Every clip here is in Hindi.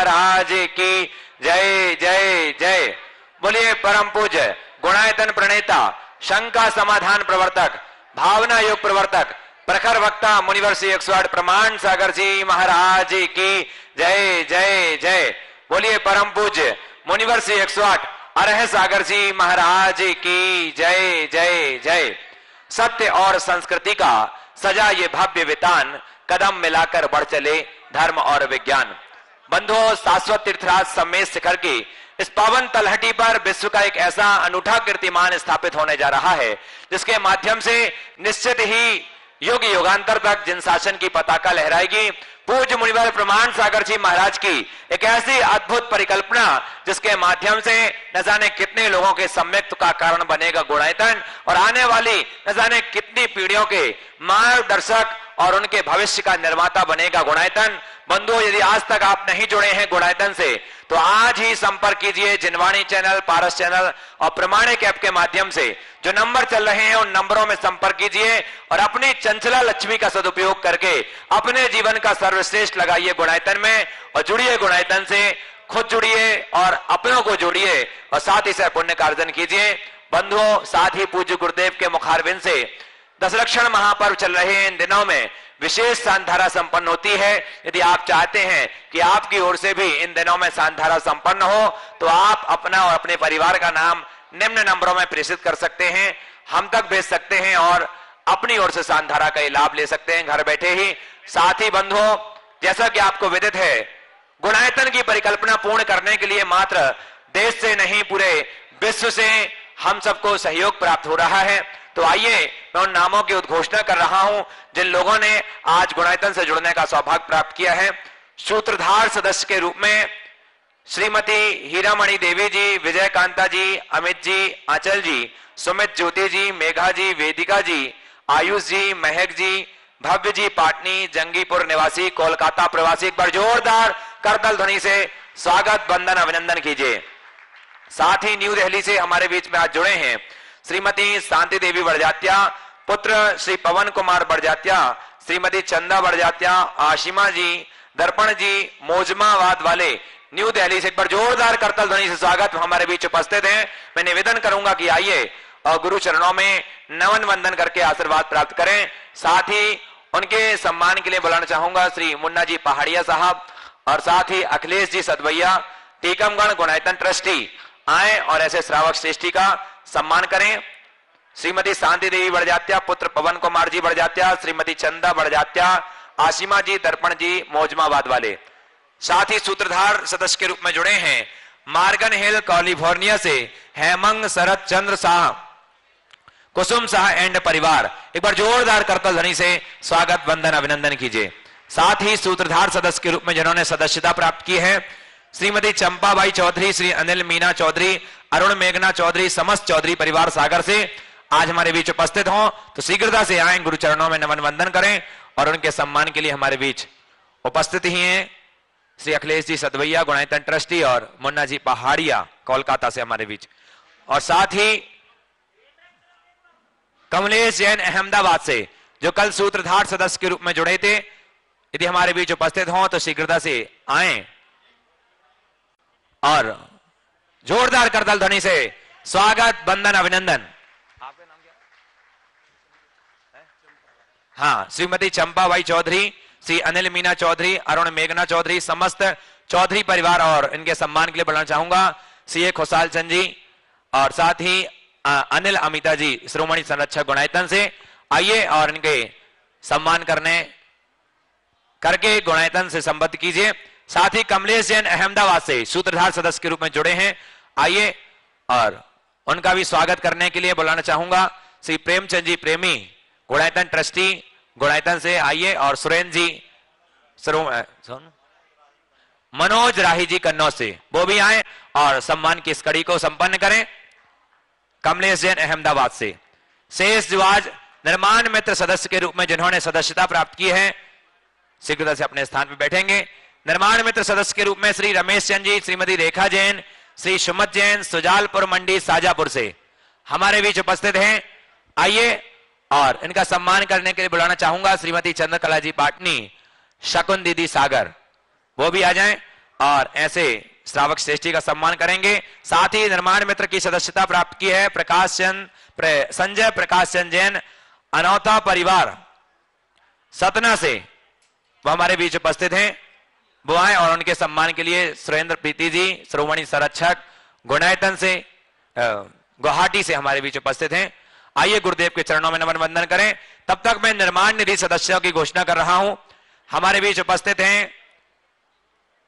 महाराज की जय जय जय। बोलिए परम पूज्य गुणायतन प्रणेता, शंका समाधान प्रवर्तक, भावना योग प्रवर्तक, प्रखर वक्ता मुनिवर श्री 108 प्रमाण सागर जी महाराज की जय जय जय। बोलिए परम पूज्य मुनिवर श्री 108 अरह सागर जी महाराज की जय जय जय। सत्य और संस्कृति का सजा ये भव्य वितान, कदम मिलाकर बढ़ चले धर्म और विज्ञान। बंधुओं, शाश्वत तीर्थराज सम्मेद शिखर की इस पावन तलहटी पर विश्व का एक ऐसा अनूठा कीर्तिमान स्थापित होने जा रहा है जिसके माध्यम से निश्चित ही युग युगांतर तक जिन शासन की पताका लहराएगी, पूज्य मुनिवर प्रमाण सागर जी महाराज की एक ऐसी अद्भुत परिकल्पना जिसके माध्यम से न जाने कितने लोगों के सम्यक्त का कारण बनेगा गुणायतन, और आने वाली न जाने कितनी पीढ़ियों के मार्गदर्शक और उनके भविष्य का निर्माता बनेगा गुणायतन। बंधुओं, यदि आज तक आप नहीं जुड़े हैं गुणायतन से तो आज ही संपर्क कीजिए जिनवाणी चैनल, पारस चैनल और प्रमाणिक ऐप के माध्यम से। जो नंबर चल रहे हैं उन नंबरों में संपर्क कीजिए और अपनी चंचला लक्ष्मी का सदुपयोग करके अपने जीवन का सर्वश्रेष्ठ लगाइए गुणायतन में और जुड़िए गुणायतन से। खुद जुड़िए और अपनों को जोड़िए और साथ ही से पुण्य का अर्जन कीजिए। बंधुओं, साथ ही पूज्य गुरुदेव के मुखारविंद से दशलक्षण महापर्व चल रहे हैं इन दिनों में विशेष सांधारा संपन्न होती है। यदि आप चाहते हैं कि आपकी ओर से भी इन दिनों में सांधारा संपन्न हो तो आप अपना और अपने परिवार का नाम निम्न नंबरों में प्रेषित कर सकते हैं, हम तक भेज सकते हैं और अपनी ओर से सांधारा का लाभ ले सकते हैं घर बैठे ही। साथ ही बंधुओं, जैसा कि आपको विदित है, गुणायतन की परिकल्पना पूर्ण करने के लिए मात्र देश से नहीं पूरे विश्व से हम सबको सहयोग प्राप्त हो रहा है। तो आइए मैं उन नामों की उद्घोषणा कर रहा हूं जिन लोगों ने आज गुणायतन से जुड़ने का सौभाग्य प्राप्त किया है। सूत्रधार सदस्य के रूप में श्रीमती हीरामणि देवी जी, विजय कांता जी, अमित जी, आंचल जी, सुमित ज्योति जी, मेघा जी, वेदिका जी, आयुष जी, महक जी, भव्य जी पाटनी, जंगीपुर निवासी, कोलकाता प्रवासी। एक बार जोरदार करताल ध्वनि से स्वागत वंदन अभिनंदन कीजिए। साथ ही न्यू दिल्ली से हमारे बीच में आज जुड़े हैं श्रीमती शांति देवी बड़जात्या, पुत्र श्री पवन कुमार बड़जात्या, श्रीमती चंदा बड़जात्या, आशिमा जी, दर्पण जी, मोजमावाद वाले न्यू दिल्ली से। एक बार जोरदार करताल ध्वनि से स्वागत हमारे बीच उपस्थित हैं। मैं निवेदन करूंगा कि आइए और गुरु चरणों में नमन वंदन करके आशीर्वाद प्राप्त करें। साथ ही उनके सम्मान के लिए बुलाना चाहूंगा श्री मुन्ना जी पहाड़िया साहब और साथ ही अखिलेश जी सदवैया, टीकमगढ़ गुणायतन ट्रस्टी आए और ऐसे श्रावक श्रेष्ठी का सम्मान करें। श्रीमती शांति देवी बड़जात्या, पुत्र पवन कुमार जी बड़जात्या, श्रीमती चंदा बड़जात्या, आशिमा जी, दर्पण जी, मोजमाबाद वाले। साथ ही सूत्रधार सदस्य के रूप में जुड़े हैं मार्गन हिल कैलिफोर्निया से हेमंग शरद चंद्र शाह, कुसुम शाह एंड परिवार। एक बार जोरदार करताल ध्वनि से स्वागत वंदन अभिनंदन कीजिए। साथ ही सूत्रधार सदस्य के रूप में जिन्होंने सदस्यता प्राप्त की है श्रीमती चंपाबाई चौधरी, श्री अनिल मीना चौधरी, अरुण मेघना चौधरी, समस्त चौधरी परिवार सागर से आज हमारे बीच उपस्थित हों तो शीघ्रता से आए, गुरु चरणों में नमन वंदन करें। और उनके सम्मान के लिए हमारे बीच उपस्थित ही हैं श्री अखिलेश जी सदवैया गुणायतन ट्रस्टी और मुन्ना जी पहाड़िया कोलकाता से हमारे बीच। और साथ ही कमलेश जैन अहमदाबाद से जो कल सूत्रधार सदस्य के रूप में जुड़े थे, यदि हमारे बीच उपस्थित हों तो शीघ्रता से आए और जोरदार करताल ध्वनि से स्वागत वंदन अभिनंदन। आपका नाम क्या है? हाँ, श्रीमती चंपाबाई चौधरी, श्री अनिल मीना चौधरी, अरुण मेघना चौधरी, समस्त चौधरी परिवार और इनके सम्मान के लिए बुलाना चाहूंगा सी ए खुशाल चंद जी और साथ ही अनिल अमिता जी श्रोमणी संरक्षक गुणायतन से। आइए और इनके सम्मान करके गुणायतन से संबद्ध कीजिए। साथ ही कमलेश जैन अहमदाबाद से सूत्रधार सदस्य के रूप में जुड़े हैं, आइए और उनका भी स्वागत करने के लिए बुलाना चाहूंगा श्री प्रेमचंद जी प्रेमी गुणायतन ट्रस्टी गुणायतन से। आइए और सुरेंद्र जी मनोज राही जी कन्नौज से वो भी आए और सम्मान की इस कड़ी को संपन्न करें। कमलेश जैन अहमदाबाद से। शेष जिवाज निर्माण मित्र सदस्य के रूप में जिन्होंने सदस्यता प्राप्त की है शीघ्रता से अपने स्थान पर बैठेंगे। निर्माण मित्र सदस्य के रूप में श्री रमेश चंद जी, श्रीमती रेखा जैन, श्री सुमत जैन, सुजालपुर मंडी साजापुर से हमारे बीच उपस्थित हैं। आइए और इनका सम्मान करने के लिए बुलाना चाहूंगा श्रीमती चंद्रकला जी पाटनी, शकुन दीदी सागर, वो भी आ जाएं। और ऐसे श्रावक श्रेष्ठी का सम्मान करेंगे। साथ ही निर्माण मित्र की सदस्यता प्राप्त की है संजय प्रकाश चंद जैन, अनौता परिवार सतना से, वो हमारे बीच उपस्थित हैं। वो आए और उनके सम्मान के लिए सुरेंद्र प्रीति जी श्रोमणी संरक्षक गुणायतन से गुवाहाटी से हमारे बीच उपस्थित हैं। आइए गुरुदेव के चरणों में नमन वंदन करें। तब तक मैं निर्माण निधि सदस्यों की घोषणा कर रहा हूं। हमारे बीच उपस्थित हैं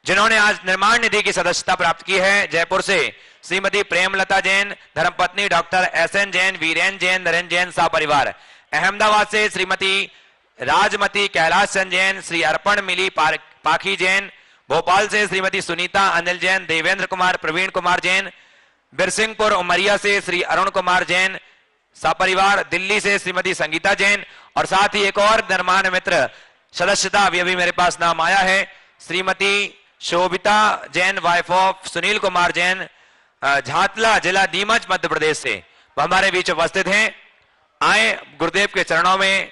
जिन्होंने आज निर्माण निधि की सदस्यता प्राप्त की है। जयपुर से श्रीमती प्रेमलता जैन, धर्मपत्नी डॉक्टर एसएन जैन, वीरेन जैन, नरेंद्र जैन सपरिवार। अहमदाबाद से श्रीमती राजमती कैलाश चंद जैन, श्री अर्पण मिली पाखी जैन। भोपाल से श्रीमती सुनीता अनिल जैन, देवेंद्र कुमार, प्रवीण कुमार जैन। बिरसिंहपुर उमरिया से श्री अरुण कुमार जैन सपरिवार। दिल्ली से श्रीमती संगीता जैन। और साथ ही एक और निर्माण मित्र सदस्यता अभी मेरे पास नाम आया है, श्रीमती शोभिता जैन, वाइफ ऑफ सुनील कुमार जैन, झातला जिला नीमच मध्य प्रदेश से, वो हमारे बीच उपस्थित हैं। आए गुरुदेव के चरणों में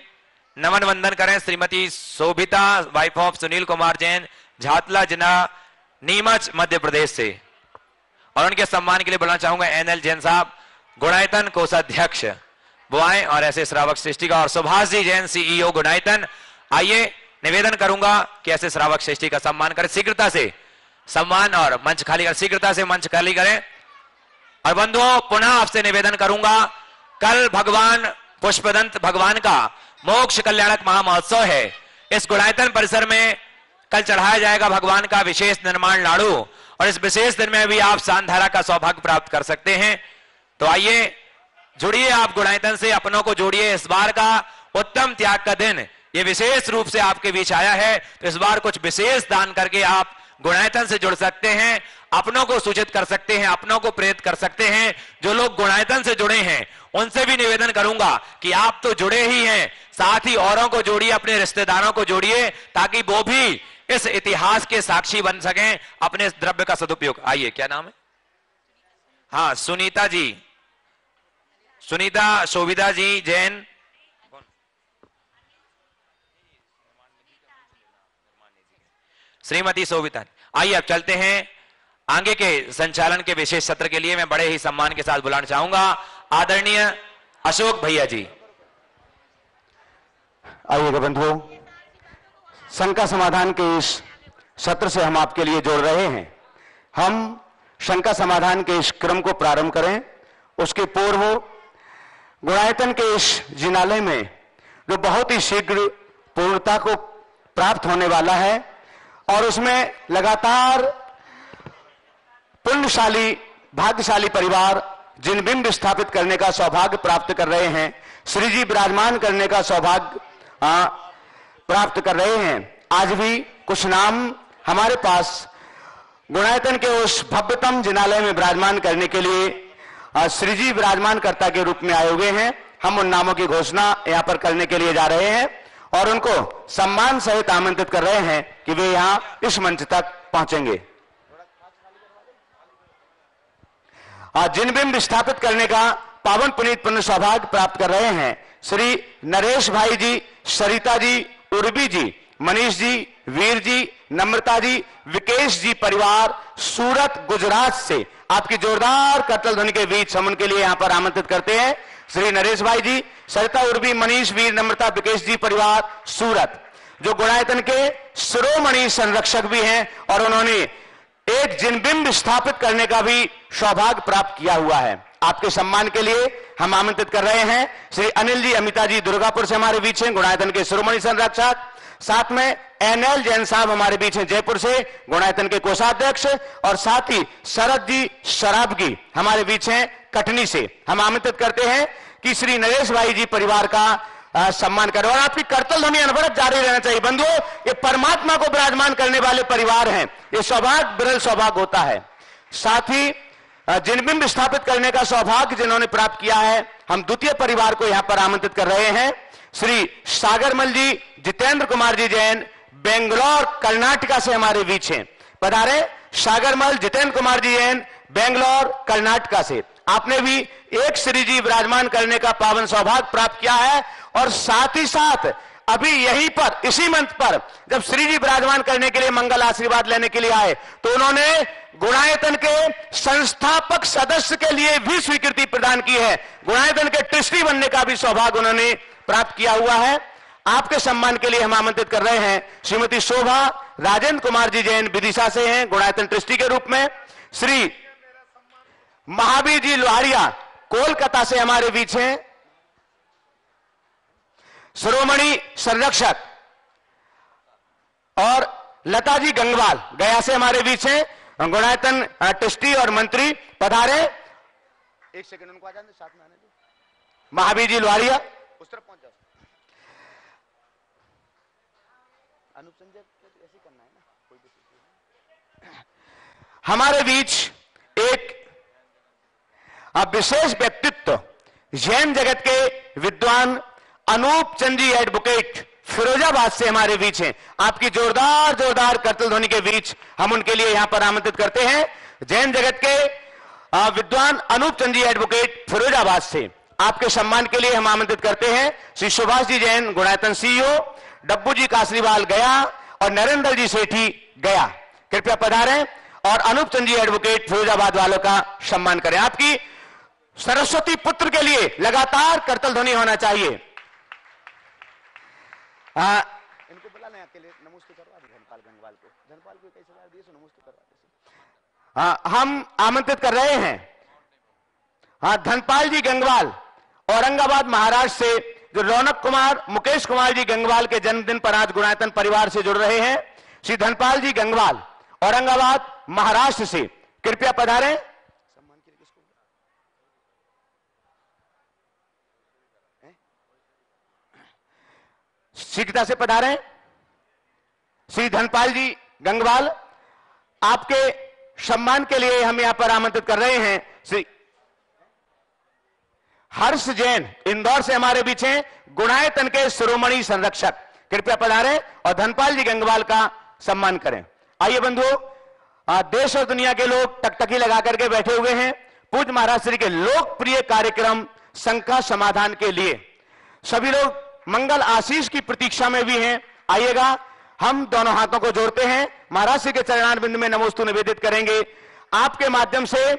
नमन वंदन करें। श्रीमती शोभिता वाइफ ऑफ सुनील कुमार जैन, झातला जिला नीमच मध्य प्रदेश से। और उनके सम्मान के लिए बोलना चाहूंगा एनएल जैन साहब, गुणायतन कोषाध्यक्ष, वो आए और ऐसे श्रावक सृष्टि का। और सुभाष जी जैन सीईओ गुणायतन। आइए निवेदन करूंगा कि ऐसे श्रावक सृष्टि का सम्मान करें। शीघ्रता से सम्मान और मंच खाली करें, शीघ्रता से मंच खाली करें। और बंधुओं पुनः आपसे निवेदन करूंगा, कल भगवान पुष्पदंत भगवान का मोक्ष कल्याणक महामहोत्सव है। इस गुणायतन परिसर में कल चढ़ाया जाएगा भगवान का विशेष निर्माण लाड़ू, और इस विशेष दिन में भी आप सांधारा का सौभाग्य प्राप्त कर सकते हैं। तो आइए जुड़िए आप गुणायतन से, अपनों को जोड़िए। इस बार का उत्तम त्याग का दिन ये विशेष रूप से आपके बीच आया है, तो इस बार कुछ विशेष दान करके आप गुणायतन से जुड़ सकते हैं, अपनों को सूचित कर सकते हैं, अपनों को प्रेरित कर सकते हैं। जो लोग गुणायतन से जुड़े हैं उनसे भी निवेदन करूंगा कि आप तो जुड़े ही हैं, साथ ही औरों को जोड़िए, अपने रिश्तेदारों को जोड़िए, ताकि वो भी इस इतिहास के साक्षी बन सकें अपने द्रव्य का सदुपयोग। आइए, क्या नाम है? हाँ, सुनीता जी, सुनीता शोभिता जी जैन, श्रीमती शोभिता। आइए अब चलते हैं आगे के संचालन के विशेष सत्र के लिए। मैं बड़े ही सम्मान के साथ बुलाना चाहूंगा आदरणीय अशोक भैया जी। आइएगा बंधुओं, शंका समाधान के इस सत्र से हम आपके लिए जोड़ रहे हैं। हम शंका समाधान के इस क्रम को प्रारंभ करें उसके पूर्व गुणायतन के इस जिनालय में जो बहुत ही शीघ्र पूर्णता को प्राप्त होने वाला है और उसमें लगातार पुण्यशाली भाग्यशाली परिवार जिन बिंब स्थापित करने का सौभाग्य प्राप्त कर रहे हैं, श्री जी विराजमान करने का सौभाग्य प्राप्त कर रहे हैं। आज भी कुछ नाम हमारे पास गुणायतन के उस भव्यतम जिनालय में विराजमान करने के लिए श्री जी विराजमान कर्ता के रूप में आए हुए हैं। हम उन नामों की घोषणा यहां पर करने के लिए जा रहे हैं और उनको सम्मान सहित आमंत्रित कर रहे हैं कि वे यहां इस मंच तक पहुंचेंगे। जिन बिंब स्थापित करने का पावन पुनीत पुण्य सौभाग्य प्राप्त कर रहे हैं श्री नरेश भाई जी, सरिता जी, उर्वी जी, मनीष जी, वीर जी, नम्रता जी, विकेश जी परिवार सूरत गुजरात से आपकी जोरदार करतल ध्वनि के बीच हम उनके लिए यहां पर आमंत्रित करते हैं। श्री नरेश भाई जी, सरिता, उर्वी, मनीष, वीर, नम्रता, विकेश जी परिवार सूरत, जो गुणायतन के शिरोमणि संरक्षक भी हैं और उन्होंने एक जिनबिंब स्थापित करने का भी सौभाग्य प्राप्त किया हुआ है। आपके सम्मान के लिए हम आमंत्रित कर रहे हैं श्री अनिल जी, अमिता जी दुर्गापुर से हमारे बीच हैं, गुणायतन के शिरोमणि संरक्षक। साथ में एनएल जैन साहब हमारे बीच हैं जयपुर से, गुणायतन के कोषाध्यक्ष। और साथ ही शरद जी शराबगी हमारे बीच हैं कटनी से। हम आमंत्रित करते हैं कि श्री नरेश भाई जी परिवार का सम्मान करें और आपकी करतल ध्वनि अनवरत जारी रहना चाहिए। बंधुओं, ये परमात्मा को विराजमान करने वाले परिवार हैं, ये सौभाग्य विरल सौभाग्य होता है। साथ ही जिनबिंब स्थापित करने का सौभाग्य जिन्होंने प्राप्त किया है, हम द्वितीय परिवार को यहां पर आमंत्रित कर रहे हैं। श्री सागरमल जी, जितेंद्र कुमार जी जैन, बेंगलोर कर्नाटका से हमारे बीच हैं। पधारे सागरमल, जितेंद्र कुमार जी जैन, बेंगलोर कर्नाटका से। आपने भी एक श्री जी विराजमान करने का पावन सौभाग्य प्राप्त किया है और साथ ही साथ अभी यहीं पर इसी मंच पर जब श्री जी विराजमान करने के लिए मंगल आशीर्वाद लेने के लिए आए तो उन्होंने गुणायतन के संस्थापक सदस्य के लिए भी स्वीकृति प्रदान की है। गुणायतन के ट्रस्टी बनने का भी सौभाग्य उन्होंने प्राप्त किया हुआ है। आपके सम्मान के लिए हम आमंत्रित कर रहे हैं श्रीमती शोभा राजेंद्र कुमार जी जैन विदिशा से हैं गुणायतन ट्रस्टी के रूप में। श्री महावीर जी लोहारिया कोलकाता से हमारे बीच हैं, शिरोमणि संरक्षक। और लता जी गंगवाल गया से हमारे बीच हैं, गुणायतन ट्रस्टी और मंत्री पधारे। एक सेकंड उनको आ जाने साथ में आने दो। महावीर जी लोहारिया उस तरफ पहुंच जाओ। अनुप संजय ऐसे करना है ना, कोई भी। हमारे बीच एक विशेष व्यक्तित्व जैन जगत के विद्वान अनूप चंद जी एडवोकेट फिरोजाबाद से हमारे बीच हैं। आपकी जोरदार जोरदार करतल ध्वनि के बीच हम उनके लिए यहां पर आमंत्रित करते हैं जैन जगत के विद्वान अनूप चंद जी एडवोकेट फिरोजाबाद से। आपके सम्मान के लिए हम आमंत्रित करते हैं श्री सुभाष जी जैन गुणायतन सीईओ, डब्बू जी कासरीवाल गया और नरेंद्र जी सेठी गया। कृपया पधारें और अनूप चंद जी एडवोकेट फिरोजाबाद वालों का सम्मान करें। आपकी सरस्वती पुत्र के लिए लगातार करतल ध्वनि होना चाहिए। इनको बुला लें अकेले नमस्ते करवा दे धनपाल गंगवाल को। धनपाल को 21,000 दिए सो नमस्ते करवा दे। हम आमंत्रित कर रहे हैं धनपाल जी गंगवाल औरंगाबाद महाराष्ट्र से, जो रौनक कुमार मुकेश कुमार जी गंगवाल के जन्मदिन पर आज गुणायतन परिवार से जुड़ रहे हैं। श्री धनपाल जी गंगवाल औरंगाबाद महाराष्ट्र से कृपया पधारें। शीघ्रता से पधारें। श्री धनपाल जी गंगवाल, आपके सम्मान के लिए हम यहां पर आमंत्रित कर रहे हैं श्री हर्ष जैन इंदौर से हमारे बीच हैं, गुणायतन के शिरोमणि संरक्षक। कृपया पधारें और धनपाल जी गंगवाल का सम्मान करें। आइए बंधुओं, देश और दुनिया के लोग टकटकी लगा करके बैठे हुए हैं पूज्य महाराज श्री के लोकप्रिय कार्यक्रम शंका समाधान के लिए। सभी लोग मंगल आशीष की प्रतीक्षा में भी हैं। आइएगा, हम दोनों हाथों को जोड़ते हैं, महाराज श्री के चरणारविंद में नमोस्तु निवेदित करेंगे। आपके माध्यम से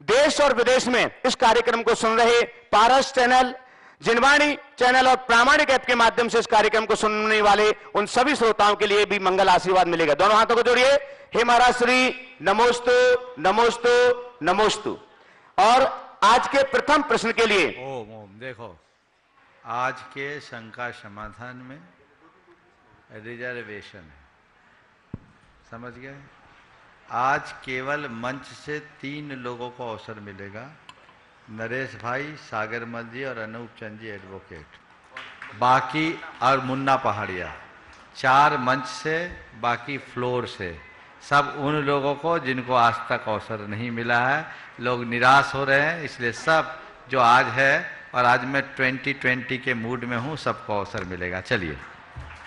देश और विदेश में इस कार्यक्रम को सुन रहे पारस चैनल, जिनवाणी चैनल और प्रामाणिक ऐप के माध्यम से इस कार्यक्रम को सुनने वाले उन सभी श्रोताओं के लिए भी मंगल आशीर्वाद मिलेगा। दोनों हाथों को जोड़िए। हे महाराज श्री नमोस्तु नमोस्तु नमोस्तु। और आज के प्रथम प्रश्न के लिए ओम देखो, आज के शंका समाधान में रिजर्वेशन है, समझ गए। आज केवल मंच से 3 लोगों को अवसर मिलेगा, नरेश भाई, सागर मल जी और अनूप चंद जी एडवोकेट। बाकी और मुन्ना पहाड़िया 4 मंच से, बाकी फ्लोर से। सब उन लोगों को जिनको आज तक अवसर नहीं मिला है, लोग निराश हो रहे हैं, इसलिए सब जो आज है, और आज मैं 2020 के मूड में हूं, सबको अवसर मिलेगा। चलिए।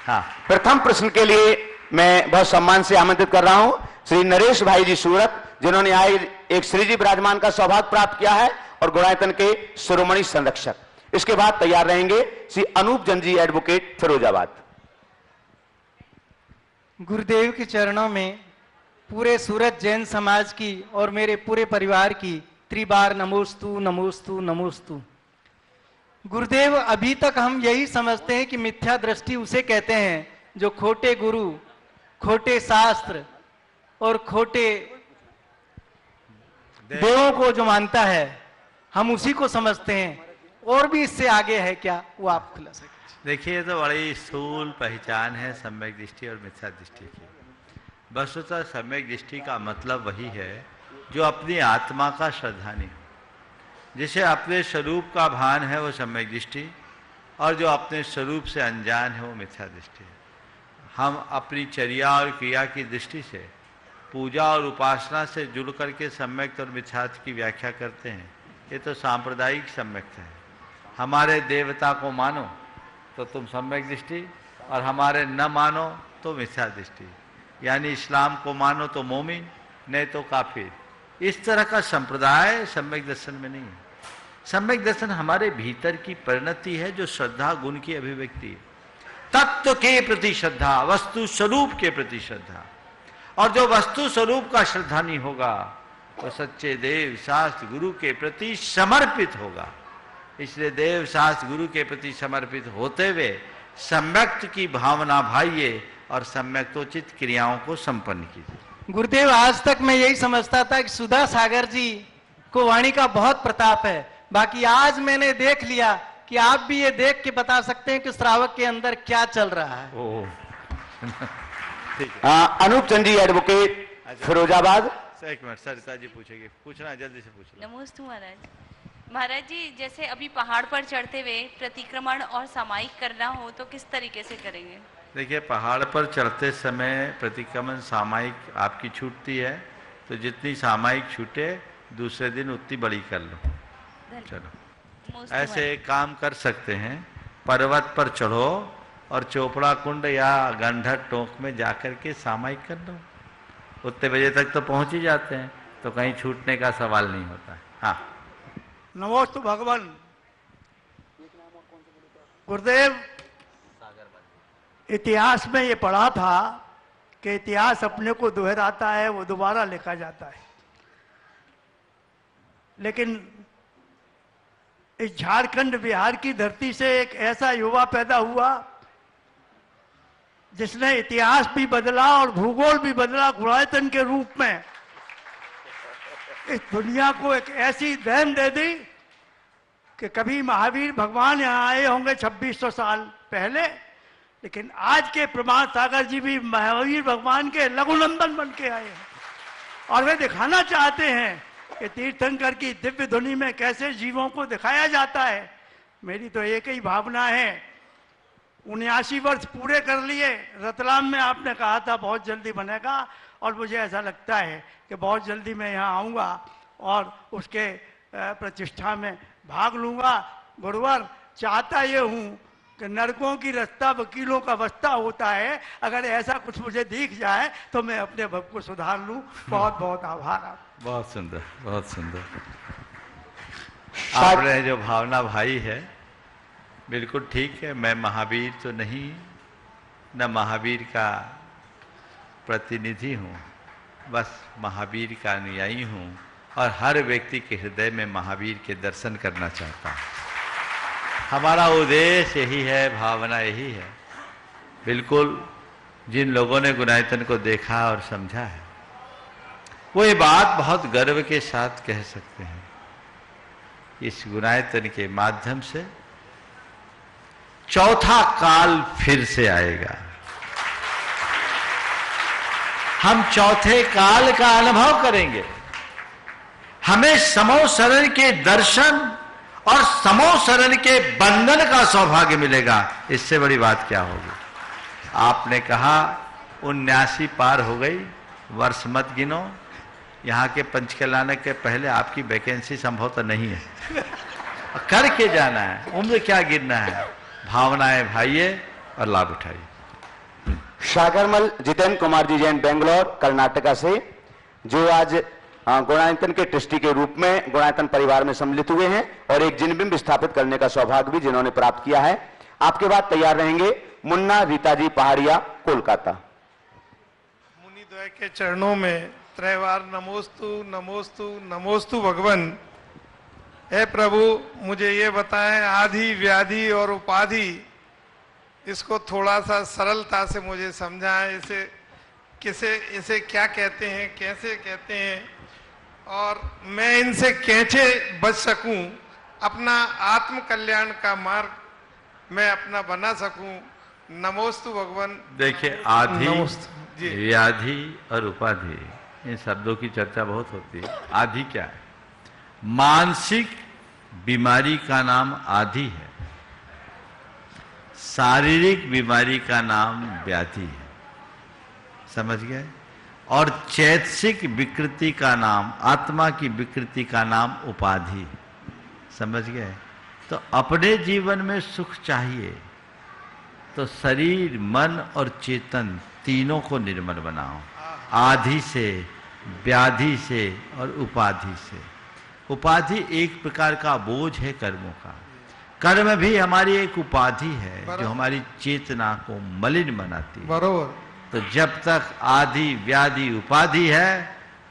हाँ, प्रथम प्रश्न के लिए मैं बहुत सम्मान से आमंत्रित कर रहा हूं श्री नरेश भाई जी सूरत, जिन्होंने आए एक श्री जी विराजमान का सौभाग्य प्राप्त किया है और गुणायतन के शिरोमणि संरक्षक। इसके बाद तैयार रहेंगे श्री अनूप चंद जी एडवोकेट फिरोजाबाद। गुरुदेव के चरणों में पूरे सूरत जैन समाज की और मेरे पूरे परिवार की त्रिबार नमोस्तु नमोस्तु नमोस्तु। गुरुदेव, अभी तक हम यही समझते हैं कि मिथ्या दृष्टि उसे कहते हैं जो खोटे गुरु, खोटे शास्त्र और खोटे देवों को जो मानता है, हम उसी को समझते हैं। और भी इससे आगे है क्या, वो आप खुला सकते। देखिए, ये तो बड़ी स्थूल पहचान है सम्यक दृष्टि और मिथ्या दृष्टि की। वस्तुतः सम्यक दृष्टि का मतलब वही है जो अपनी आत्मा का श्रद्धानी हो, जिसे अपने स्वरूप का भान है, वो सम्यक दृष्टि, और जो अपने स्वरूप से अनजान है, वो मिथ्या दृष्टि है। हम अपनी चर्या और क्रिया की दृष्टि से, पूजा और उपासना से जुड़ करके सम्यक और मिथ्यात्व की व्याख्या करते हैं। ये तो सांप्रदायिक सम्यक्त है। हमारे देवता को मानो तो तुम सम्यक दृष्टि, और हमारे न मानो तो मिथ्या दृष्टि। यानी इस्लाम को मानो तो मोमिन, नहीं तो काफिर। इस तरह का संप्रदाय सम्यक दर्शन में नहीं है। सम्यक दर्शन हमारे भीतर की परिणति है, जो श्रद्धा गुण की अभिव्यक्ति है। तत्व के प्रति श्रद्धा, वस्तु स्वरूप के प्रति श्रद्धा। और जो वस्तु स्वरूप का श्रद्धा नहीं होगा वो सच्चे देव शास्त्र गुरु के प्रति समर्पित होगा। इसलिए देव शास्त्र गुरु के प्रति समर्पित होते हुए सम्यक्त की भावना भाइये और सम्यक्तोचित क्रियाओं को संपन्न कीजिए। गुरुदेव, आज तक मैं यही समझता था कि सुधा सागर जी को वाणी का बहुत प्रताप है, बाकी आज मैंने देख लिया कि आप भी ये देख के बता सकते हैं कि श्रावक के अंदर क्या चल रहा है। अनूप चंद जी एडवोकेट फिरोजाबाद। एक मिनट, सरिता जी पूछेगी, पूछना जल्दी से पूछना। नमस्ते महाराज। महाराज जी, जैसे अभी पहाड़ पर चढ़ते हुए प्रतिक्रमण और सामायिक करना हो तो किस तरीके से करेंगे? देखिए, पहाड़ पर चढ़ते समय प्रतिक्रमण सामायिक आपकी छूटती है, तो जितनी सामायिक छूटे दूसरे दिन उतनी बड़ी कर लो। चलो, ऐसे एक काम कर सकते हैं, पर्वत पर चढ़ो और चोपड़ा कुंड या गंधर टोंक में जाकर के सामायिक कर लो। उतने बजे तक तो पहुंच ही जाते हैं, तो कहीं छूटने का सवाल नहीं होता है। हाँ, नमोस्तु भगवान। गुरुदेव, इतिहास में ये पढ़ा था कि इतिहास अपने को दोहराता है, वो दोबारा लिखा जाता है। लेकिन इस झारखंड बिहार की धरती से एक ऐसा युवा पैदा हुआ जिसने इतिहास भी बदला और भूगोल भी बदला गुणायतन के रूप में। इस दुनिया को एक ऐसी देन दे दी कि कभी महावीर भगवान यहाँ आए होंगे 2600 साल पहले, लेकिन आज के प्रमाण सागर जी भी महावीर भगवान के लघुनंदन बन के आए हैं। और वे दिखाना चाहते हैं कि तीर्थंकर की दिव्य ध्वनि में कैसे जीवों को दिखाया जाता है। मेरी तो एक ही भावना है, 79 वर्ष पूरे कर लिए। रतलाम में आपने कहा था बहुत जल्दी बनेगा, और मुझे ऐसा लगता है कि बहुत जल्दी मैं यहाँ आऊँगा और उसके प्रतिष्ठा में भाग लूँगा। गुरुवर, चाहता ये हूँ कि नरकों की रास्ता वकीलों का बस्ता होता है। अगर ऐसा कुछ मुझे दिख जाए तो मैं अपने भव को सुधार लूँ। बहुत बहुत आभार। बहुत सुंदर, बहुत सुंदर। आपने जो भावना भाई है बिल्कुल ठीक है। मैं महावीर तो नहीं, न महावीर का प्रतिनिधि हूँ, बस महावीर का अनुयायी हूँ और हर व्यक्ति के हृदय में महावीर के दर्शन करना चाहता हूँ। हमारा उद्देश्य यही है, भावना यही है। बिल्कुल जिन लोगों ने गुणायतन को देखा और समझा है वो ये बात बहुत गर्व के साथ कह सकते हैं, इस गुणायतन के माध्यम से चौथा काल फिर से आएगा। हम चौथे काल का अनुभव करेंगे। हमें समो शरण के दर्शन और समो शरण के बंधन का सौभाग्य मिलेगा। इससे बड़ी बात क्या होगी? आपने कहा 79 पार हो गई, वर्ष मत गिनो। यहाँ के पंचकल्याण के पहले आपकी वैकेंसी संभवतः नहीं है। करके जाना है, उम्र क्या गिरना है। भावनाएं भाइये और लाभ उठाइए। सागरमल जितेंद्र कुमार जी जैन बेंगलोर कर्नाटका से, जो आज गुणायतन के ट्रस्टी के रूप में गुणायतन परिवार में सम्मिलित हुए हैं और एक जिनबिंब स्थापित करने का सौभाग्य भी जिन्होंने प्राप्त किया है। आपके बाद तैयार रहेंगे मुन्ना रीता जी पहाड़िया, कोलकाता। मुनिद्वय के चरणों में त्रैवार नमोस्तु नमोस्तु नमोस्तु भगवन। हे प्रभु, मुझे ये बताएं, आदि व्याधि और उपाधि, इसको थोड़ा सा सरलता से मुझे समझाएं। इसे क्या कहते हैं, कैसे कहते हैं, और मैं इनसे कैसे बच सकूं, अपना आत्म कल्याण का मार्ग मैं अपना बना सकूं। नमोस्तु भगवान। देखिए, आदि व्याधि और उपाधि, इन शब्दों की चर्चा बहुत होती है। आदि क्या है? मानसिक बीमारी का नाम आदि है, शारीरिक बीमारी का नाम व्याधि है। समझ गए? और चैतसिक विकृति का नाम, आत्मा की विकृति का नाम उपाधि। समझ गए? तो अपने जीवन में सुख चाहिए तो शरीर, मन और चेतन तीनों को निर्मल बनाओ, आदि से, व्याधि से और उपाधि से। उपाधि एक प्रकार का बोझ है कर्मों का। कर्म भी हमारी एक उपाधि है जो हमारी चेतना को मलिन बनाती है। बरोबर। तो जब तक आदि व्याधि उपाधि है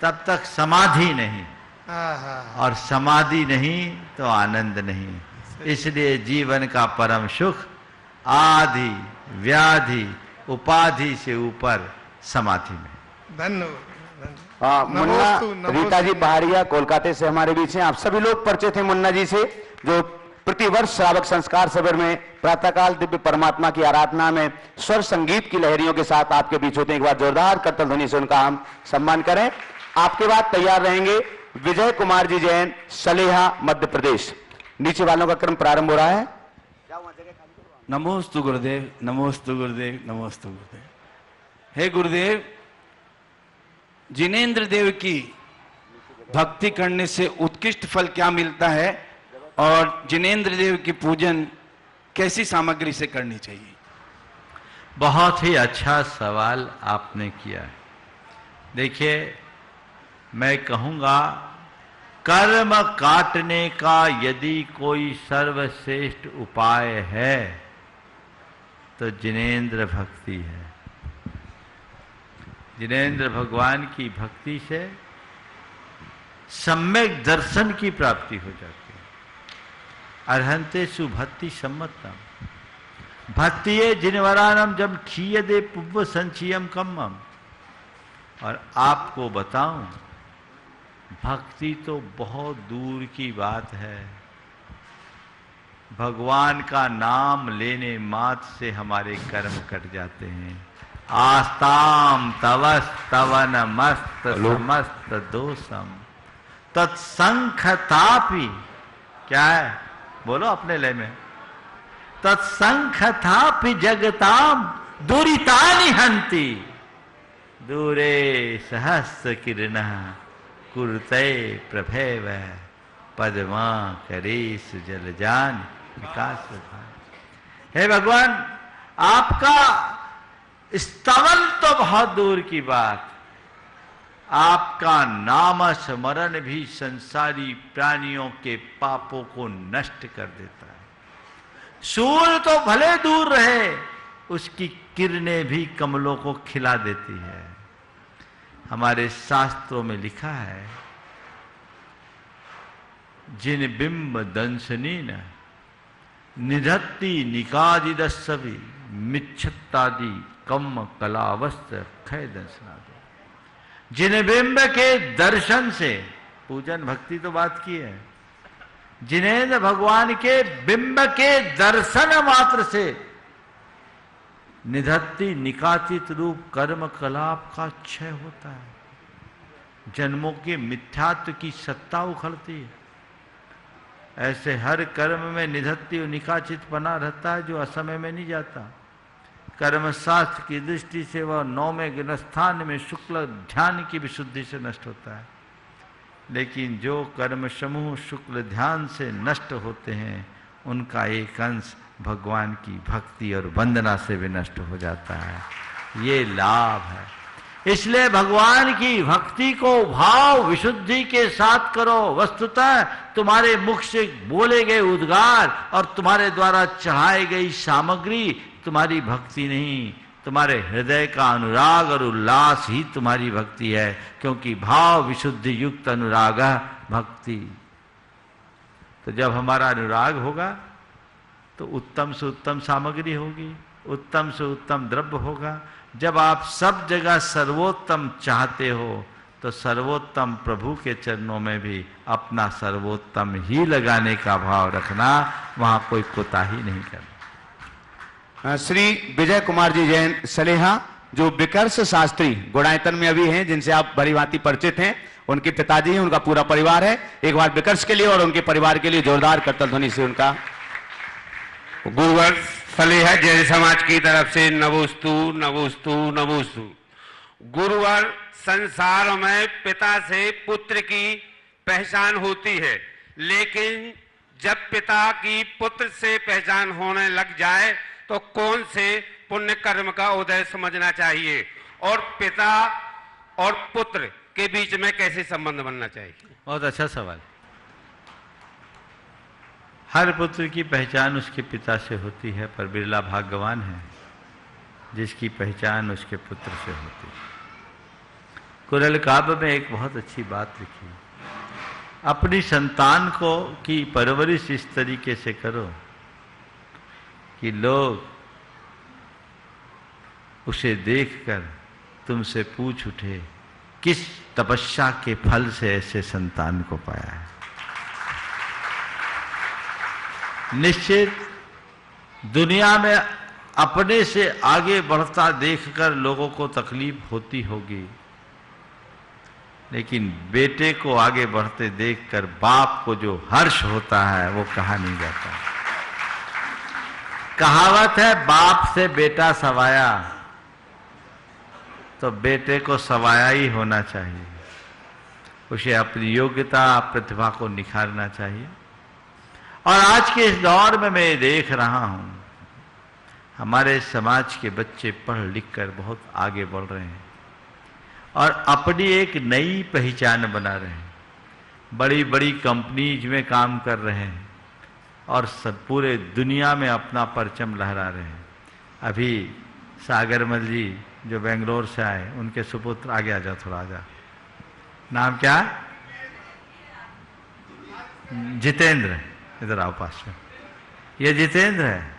तब तक समाधि नहीं, और समाधि नहीं तो आनंद नहीं। इसलिए जीवन का परम सुख आदि व्याधि उपाधि से ऊपर समाधि में। धन्यवाद। मुन्ना रीता जी पहाड़िया कोलकाता से हमारे बीच हैं। आप सभी लोग परिचित हैं मुन्ना जी से, जो प्रतिवर्ष श्रावक संस्कार शिविर में प्रातःकाल दिव्य परमात्मा की आराधना में स्वर संगीत की लहरियों के साथ आपके बीच होते हैं। एक बार जोरदार करतल ध्वनि से उनका हम सम्मान करें। आपके बाद तैयार रहेंगे विजय कुमार जी जैन, सलेहा, मध्य प्रदेश। नीचे वालों का क्रम प्रारंभ हो रहा है। नमोस्तु गुरुदेव, नमोस्तु गुरुदेव, नमोस्तु गुरुदेव। हे गुरुदेव, जिनेंद्र देव की भक्ति करने से उत्कृष्ट फल क्या मिलता है और जिनेंद्र देव की पूजन कैसी सामग्री से करनी चाहिए? बहुत ही अच्छा सवाल आपने किया है। देखिए, मैं कहूंगा कर्म काटने का यदि कोई सर्वश्रेष्ठ उपाय है तो जिनेंद्र भक्ति है। जिनेंद्र भगवान की भक्ति से सम्यक दर्शन की प्राप्ति हो जाती है। अर्हंते सुभक्ति सम्मतम भक्तिये जिनवरानम जब क्षीयदे पुव्व संचियम कम्मम। और आपको बताऊं, भक्ति तो बहुत दूर की बात है। भगवान का नाम लेने मात्र से हमारे कर्म कट जाते हैं। आस्ताम तवस तवन मस्त समस्त दोषम तत्संखतापि, क्या है बोलो अपने लय में, तत्संखतापि जगताम दुरितानि हंति दूरे सहस्र किरण कुरुते प्रभेव पद्मा करेश जलजान विकास। हे भगवान, आपका स्तवन तो बहुत दूर की बात, आपका नाम स्मरण भी संसारी प्राणियों के पापों को नष्ट कर देता है। सूर्य तो भले दूर रहे, उसकी किरणें भी कमलों को खिला देती है। हमारे शास्त्रों में लिखा है, जिन बिंब दंशनीन निधत्ति निकादिदस्सवि मिच्छत्तादि कम कलावस्त्र खय दर्शनादि। जिन बिंब के दर्शन से, पूजन भक्ति तो बात की है, जिन्हें भगवान के बिंब के दर्शन मात्र से निधत्ति निकातित रूप कर्म कलाप का क्षय होता है, जन्मों के मिथ्यात्व की सत्ता उखड़ती है। ऐसे हर कर्म में निधत्ति और निकाचित बना रहता है जो असमय में नहीं जाता। कर्मशास्त्र की दृष्टि से वह 9वें गुणस्थान में शुक्ल ध्यान की विशुद्धि से नष्ट होता है। लेकिन जो कर्म समूह शुक्ल ध्यान से नष्ट होते हैं, उनका एक अंश भगवान की भक्ति और वंदना से भी नष्ट हो जाता है। ये लाभ है। इसलिए भगवान की भक्ति को भाव विशुद्धि के साथ करो। वस्तुतः तुम्हारे मुख से बोले गए उद्गार और तुम्हारे द्वारा चढ़ाई गई सामग्री तुम्हारी भक्ति नहीं, तुम्हारे हृदय का अनुराग और उल्लास ही तुम्हारी भक्ति है। क्योंकि भाव विशुद्धि युक्त अनुराग भक्ति। तो जब हमारा अनुराग होगा तो उत्तम से उत्तम सामग्री होगी, उत्तम से उत्तम द्रव्य होगा। जब आप सब जगह सर्वोत्तम चाहते हो तो सर्वोत्तम प्रभु के चरणों में भी अपना सर्वोत्तम ही लगाने का भाव रखना, वहां कोई कोताही नहीं करना। श्री विजय कुमार जी जैन, सलेहा, जो विकर्ष शास्त्री गुणायतन में अभी हैं, जिनसे आप भली भांति परिचित हैं, उनके पिताजी हैं, उनका पूरा परिवार है। एक बार विकर्ष के लिए और उनके परिवार के लिए जोरदार करतल ध्वनि से उनका। गुरुवर सलेहा जैन समाज की तरफ से नमोस्तु नमोस्तु नमोस्तु। गुरुवर, संसार में पिता से पुत्र की पहचान होती है, लेकिन जब पिता की पुत्र से पहचान होने लग जाए तो कौन से पुण्य कर्म का उदय समझना चाहिए और पिता और पुत्र के बीच में कैसे संबंध बनना चाहिए? बहुत अच्छा सवाल। हर पुत्र की पहचान उसके पिता से होती है, पर बिरला भाग्यवान है जिसकी पहचान उसके पुत्र से होती है। कुरल काव्य में एक बहुत अच्छी बात लिखी, अपनी संतान को की परवरिश इस तरीके से करो कि लोग उसे देखकर तुमसे पूछ उठे किस तपस्या के फल से ऐसे संतान को पाया है। निश्चित दुनिया में अपने से आगे बढ़ता देखकर लोगों को तकलीफ होती होगी, लेकिन बेटे को आगे बढ़ते देखकर बाप को जो हर्ष होता है वो कहा नहीं जाता। कहावत है, बाप से बेटा सवाया, तो बेटे को सवाया ही होना चाहिए। उसे अपनी योग्यता प्रतिभा को निखारना चाहिए। और आज के इस दौर में मैं देख रहा हूं, हमारे समाज के बच्चे पढ़ लिख कर बहुत आगे बढ़ रहे हैं और अपनी एक नई पहचान बना रहे हैं, बड़ी बड़ी कंपनीज में काम कर रहे हैं और सब पूरे दुनिया में अपना परचम लहरा रहे हैं। अभी सागरमल जी जो बेंगलोर से आए, उनके सुपुत्र, आगे आ जाओ, थोड़ा आ जाओ, नाम क्या? जितेंद्र, इधर आओ पास में। ये जितेंद्र है,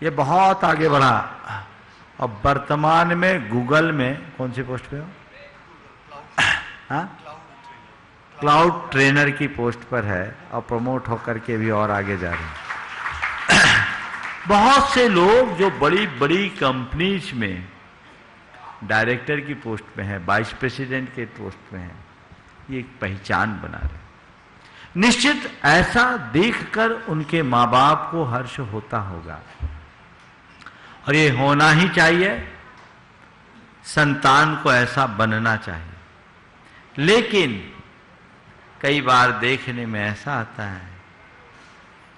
ये बहुत आगे बढ़ा और वर्तमान में गूगल में कौन सी पोस्ट पे हो? हाँ, क्लाउड ट्रेनर की पोस्ट पर है और प्रमोट होकर के भी और आगे जा रहे हैं। बहुत से लोग जो बड़ी बड़ी कंपनीज में डायरेक्टर की पोस्ट में है, वाइस प्रेसिडेंट के पोस्ट में है, ये एक पहचान बना रहे हैं। निश्चित ऐसा देखकर उनके माँ बाप को हर्ष होता होगा और ये होना ही चाहिए, संतान को ऐसा बनना चाहिए। लेकिन कई बार देखने में ऐसा आता है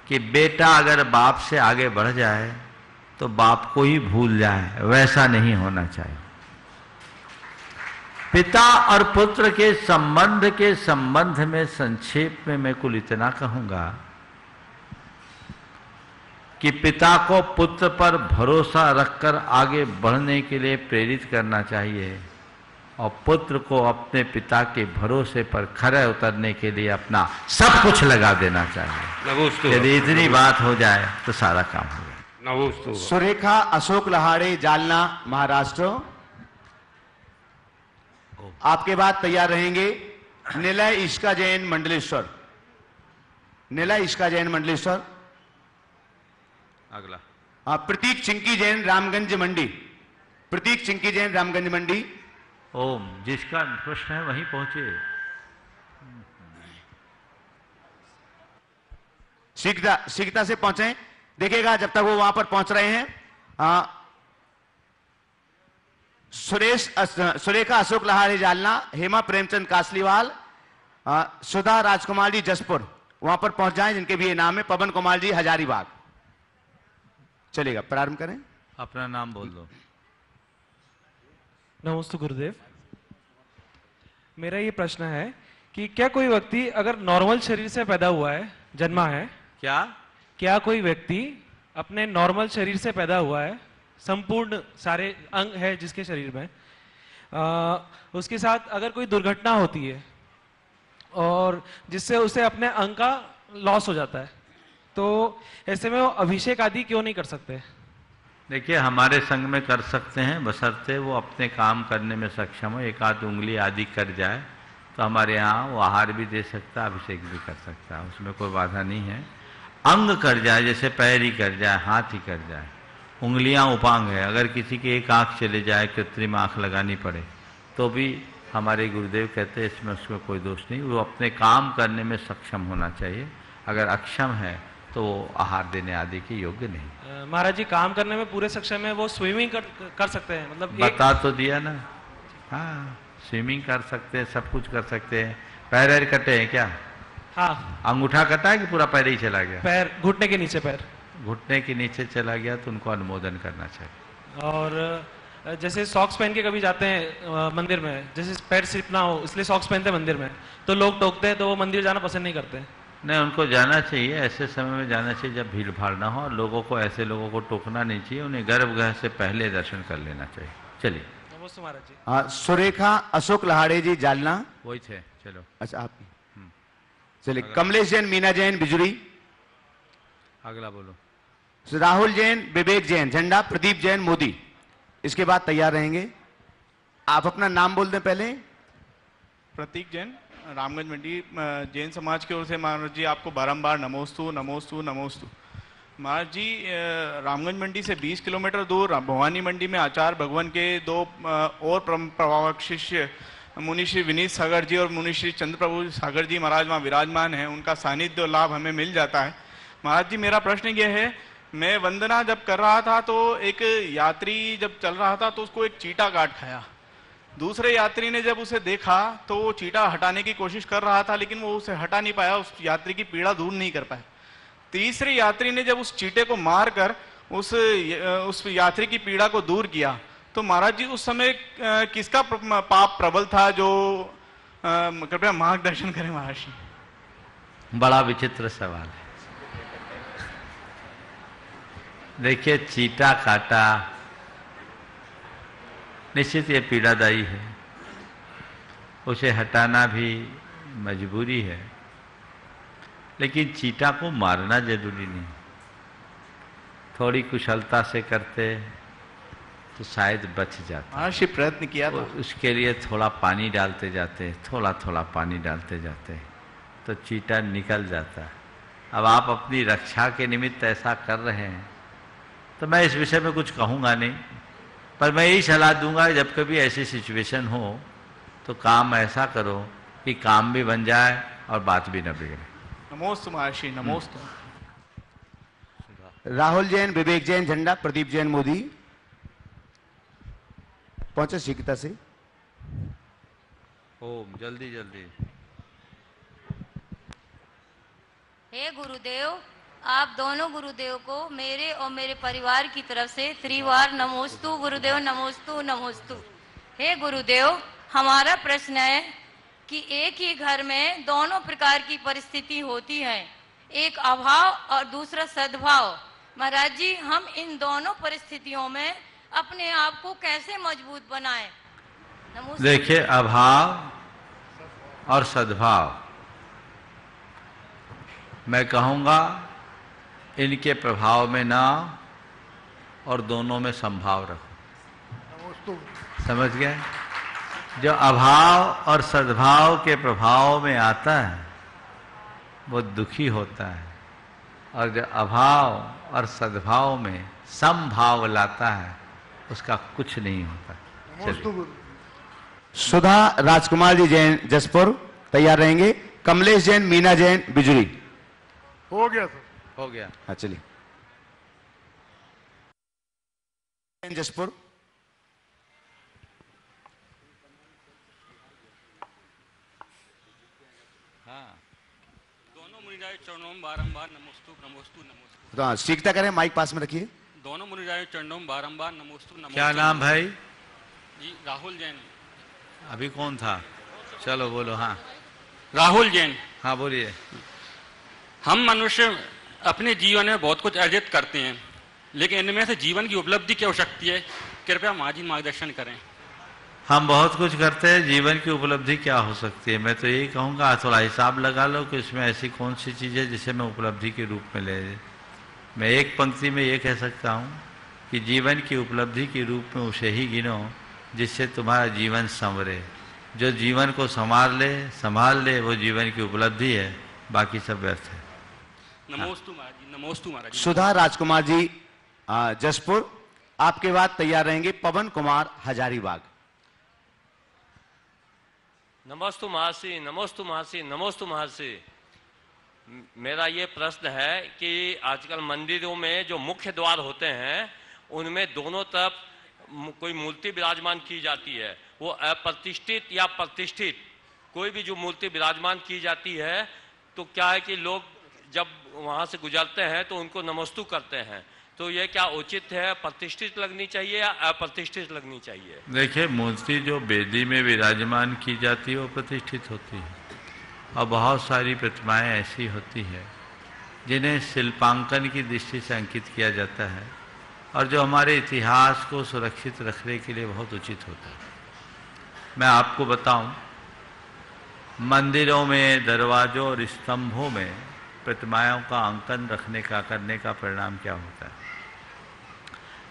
कि बेटा अगर बाप से आगे बढ़ जाए तो बाप को ही भूल जाए, वैसा नहीं होना चाहिए। पिता और पुत्र के संबंध में संक्षेप में मैं कुल इतना कहूंगा कि पिता को पुत्र पर भरोसा रखकर आगे बढ़ने के लिए प्रेरित करना चाहिए और पुत्र को अपने पिता के भरोसे पर खरे उतरने के लिए अपना सब कुछ लगा देना चाहिए। यदि इतनी बात हो जाए तो सारा काम हो जाए। सुरेखा अशोक लहाड़े, जालना, महाराष्ट्र। आपके बाद तैयार रहेंगे निलय ईश्का जैन, मंडलेश्वर। निलय ईश्का जैन, मंडलेश्वर। अगला प्रतीक चिंकी जैन, रामगंज मंडी। प्रतीक चिंकी जैन, रामगंज मंडी। ओम, जिसका प्रश्न है वहीं पहुंचे। शीघ्रता से पहुंचे, देखिएगा जब तक वो वहां पर पहुंच रहे हैं। सुरेखा अशोक लहाड़े, जालना। हेमा प्रेमचंद कासलीवाल, सुधा राजकुमार जी, जसपुर, वहां पर पहुंच जाएं जिनके भी ये नाम है। पवन कुमार जी, हजारीबाग। चलेगा, प्रारंभ करें। अपना नाम बोल दो। नमस्ते गुरुदेव। मेरा ये प्रश्न है कि क्या कोई व्यक्ति अगर नॉर्मल शरीर से पैदा हुआ है, जन्मा है, क्या कोई व्यक्ति अपने नॉर्मल शरीर से पैदा हुआ है, संपूर्ण सारे अंग है जिसके शरीर में, उसके साथ अगर कोई दुर्घटना होती है और जिससे उसे अपने अंग का लॉस हो जाता है, तो ऐसे में वो अभिषेक आदि क्यों नहीं कर सकते? देखिए, हमारे संग में कर सकते हैं, बशर्ते वो अपने काम करने में सक्षम हो। एक आध उंगली आदि कर जाए तो हमारे यहाँ वो आहार भी दे सकता है, अभिषेक भी कर सकता है, उसमें कोई बाधा नहीं है। अंग कर जाए, जैसे पैर ही कर जाए, हाथ ही कर जाए, उंगलियां उपांग है, अगर किसी की एक आंख चले जाए, कृत्रिम आंख लगानी पड़े, तो भी हमारे गुरुदेव कहते हैं इसमें उसमें कोई दोष नहीं। वो अपने काम करने में सक्षम होना चाहिए। अगर अक्षम है तो वो आहार देने आदि के योग्य नहीं। महाराज जी, काम करने में पूरे सक्षम है, वो स्विमिंग कर सकते हैं, मतलब बता तो दिया ना। हाँ, स्विमिंग कर सकते हैं, सब कुछ कर सकते हैं। पैर कटे हैं क्या? हाँ। अंगूठा कटा है कि पूरा पैर ही चला गया? पैर, घुटने के नीचे पैर। घुटने के नीचे चला गया तो उनको अनुमोदन करना चाहिए। और जैसे सॉक्स पहन के कभी जाते हैं मंदिर में, जैसे पैर स्लिप ना हो इसलिए सॉक्स पहनते हैं मंदिर में, तो लोग टोकते हैं, तो वो मंदिर जाना पसंद नहीं करते। नहीं, उनको जाना चाहिए, ऐसे समय में जाना चाहिए जब भीड़ भाड़ ना हो, और लोगों को, ऐसे लोगों को टोकना नहीं चाहिए, उन्हें गर्भगृह से पहले दर्शन कर लेना चाहिए। चलिए। नमस्ते महाराज जी। हाँ, सुरेखा अशोक लहाड़े जी जालना। वही थे, चलो। अच्छा, आप चलिए। कमलेश जैन, मीना जैन, बिजुरी। अगला बोलो। राहुल जैन, विवेक जैन झंडा, प्रदीप जैन मोदी। इसके बाद तैयार रहेंगे। आप अपना नाम बोल दें पहले। प्रतीक जैन, रामगंज मंडी, जैन समाज की ओर से महाराज जी आपको बारंबार नमोस्तु नमोस्तु नमोस्तु। महाराज जी, रामगंज मंडी से 20 किलोमीटर दूर भवानी मंडी में आचार्य भगवान के दो और प्रभावक शिष्य मुनि श्री विनीत सागर जी और मुनि श्री चंद्र प्रभु सागर जी महाराज वहाँ विराजमान हैं। उनका सानिध्य और लाभ हमें मिल जाता है। महाराज जी, मेरा प्रश्न ये है, मैं वंदना जब कर रहा था तो एक यात्री जब चल रहा था तो उसको एक चीटा काट खाया। दूसरे यात्री ने जब उसे देखा तो वो चीटा हटाने की कोशिश कर रहा था, लेकिन वो उसे हटा नहीं पाया, उस यात्री की पीड़ा दूर नहीं कर पाया। तीसरे यात्री ने जब उस चीटे को मारकर उस यात्री की पीड़ा को दूर किया, तो महाराज जी उस समय किसका पाप प्रबल था? जो कृपया मार्गदर्शन करें महाराज जी। बड़ा विचित्र सवाल है। देखिए, चीटा काटा निश्चित ये पीड़ादायी है, उसे हटाना भी मजबूरी है, लेकिन चीटा को मारना जरूरी नहीं। थोड़ी कुशलता से करते तो शायद बच जाता। हाँ, प्रयत्न किया था। उसके लिए थोड़ा पानी डालते जाते, थोड़ा थोड़ा पानी डालते जाते तो चीटा निकल जाता। अब आप अपनी रक्षा के निमित्त ऐसा कर रहे हैं तो मैं इस विषय में कुछ कहूँगा नहीं, पर मैं यही सलाह दूंगा, जब कभी ऐसी सिचुएशन हो तो काम ऐसा करो कि काम भी बन जाए और बात भी न बिगड़े। नमोस्तु महर्षि, नमोस्तु। राहुल जैन, विवेक जैन झंडा, प्रदीप जैन मोदी। पहुंचे शीघ्रता से। ओम, जल्दी जल्दी। हे गुरुदेव, आप दोनों गुरुदेव को मेरे और मेरे परिवार की तरफ से त्रिवार नमोस्तु गुरुदेव, नमोस्तु नमोस्तु। हे गुरुदेव, हमारा प्रश्न है कि एक ही घर में दोनों प्रकार की परिस्थिति होती है, एक अभाव और दूसरा सद्भाव। महाराज जी, हम इन दोनों परिस्थितियों में अपने आप को कैसे मजबूत बनाएं? देखिए, अभाव और सद्भाव, मैं कहूँगा इनके प्रभाव में ना और दोनों में संभाव रखो। समझ गए? जो अभाव और सद्भाव के प्रभाव में आता है वो दुखी होता है, और जो अभाव और सद्भाव में समभाव लाता है उसका कुछ नहीं होता। सुधा राजकुमार जी जैन जसपुर तैयार रहेंगे। कमलेश जैन, मीना जैन, बिजुरी। हो गया सर, हो गया। हाँ, चलिए। जसपुर। हाँ, दोनों मुनिराय चरणों में बारंबार नमोस्तु नमोस्तु नमोस्तु। तो हाँ, शीघ्रता करें, माइक पास में रखिए। दोनों मुनिराय चरणों में बारंबार नमोस्तु नमोस्तु। क्या नाम भाई? जी, राहुल जैन। अभी कौन था? चलो बोलो। हाँ, राहुल जैन। हाँ, बोलिए। हम मनुष्य अपने जीवन में बहुत कुछ अर्जित करते हैं, लेकिन इनमें से जीवन की उपलब्धि क्या हो सकती है? कृपया माजी मार्गदर्शन करें। हम बहुत कुछ करते हैं, जीवन की उपलब्धि क्या हो सकती है? मैं तो यही कहूँगा, थोड़ा हिसाब लगा लो कि इसमें ऐसी कौन सी चीज़ है जिसे मैं उपलब्धि के रूप में ले। मैं एक पंक्ति में ये कह सकता हूँ कि जीवन की उपलब्धि के रूप में उसे ही गिनो जिससे तुम्हारा जीवन संवरे। जो जीवन को संभाल ले वो जीवन की उपलब्धि है, बाकी सब व्यर्थ है। नमोस्तु महाराज जी, नमोस्तु महाराज जी। सुधा राजकुमार जी जसपुर, आपके बाद तैयार रहेंगे पवन कुमार हजारीबाग। नमोस्तु महर्षि, नमोस्तु महर्षि, नमोस्तु महर्षि। मेरा ये प्रश्न है कि आजकल मंदिरों में जो मुख्य द्वार होते हैं उनमें दोनों तरफ कोई मूर्ति विराजमान की जाती है, वो अप्रतिष्ठित या प्रतिष्ठित कोई भी जो मूर्ति विराजमान की जाती है, तो क्या है कि लोग जब वहां से गुजरते हैं तो उनको नमोस्तु करते हैं, तो ये क्या उचित है? प्रतिष्ठित लगनी चाहिए या अप्रतिष्ठित लगनी चाहिए? देखिए, मूर्ति जो वेदी में विराजमान की जाती है वो प्रतिष्ठित होती है, और बहुत सारी प्रतिमाएं ऐसी होती है जिन्हें शिल्पांकन की दृष्टि से अंकित किया जाता है और जो हमारे इतिहास को सुरक्षित रखने के लिए बहुत उचित होता है। मैं आपको बताऊं, मंदिरों में दरवाजों और स्तंभों में प्रतिमाओं का अंकन करने का परिणाम क्या होता है।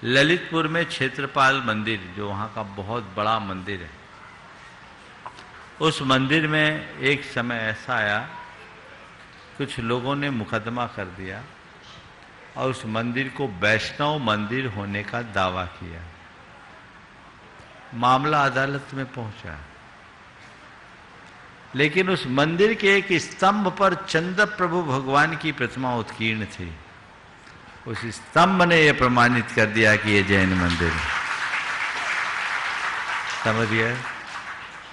ललितपुर में क्षेत्रपाल मंदिर, जो वहाँ का बहुत बड़ा मंदिर है, उस मंदिर में एक समय ऐसा आया, कुछ लोगों ने मुकदमा कर दिया और उस मंदिर को वैष्णव मंदिर होने का दावा किया। मामला अदालत में पहुंचा, लेकिन उस मंदिर के एक स्तंभ पर चंद्र प्रभु भगवान की प्रतिमा उत्कीर्ण थी। उस स्तंभ ने यह प्रमाणित कर दिया कि यह जैन मंदिर है। समझिए,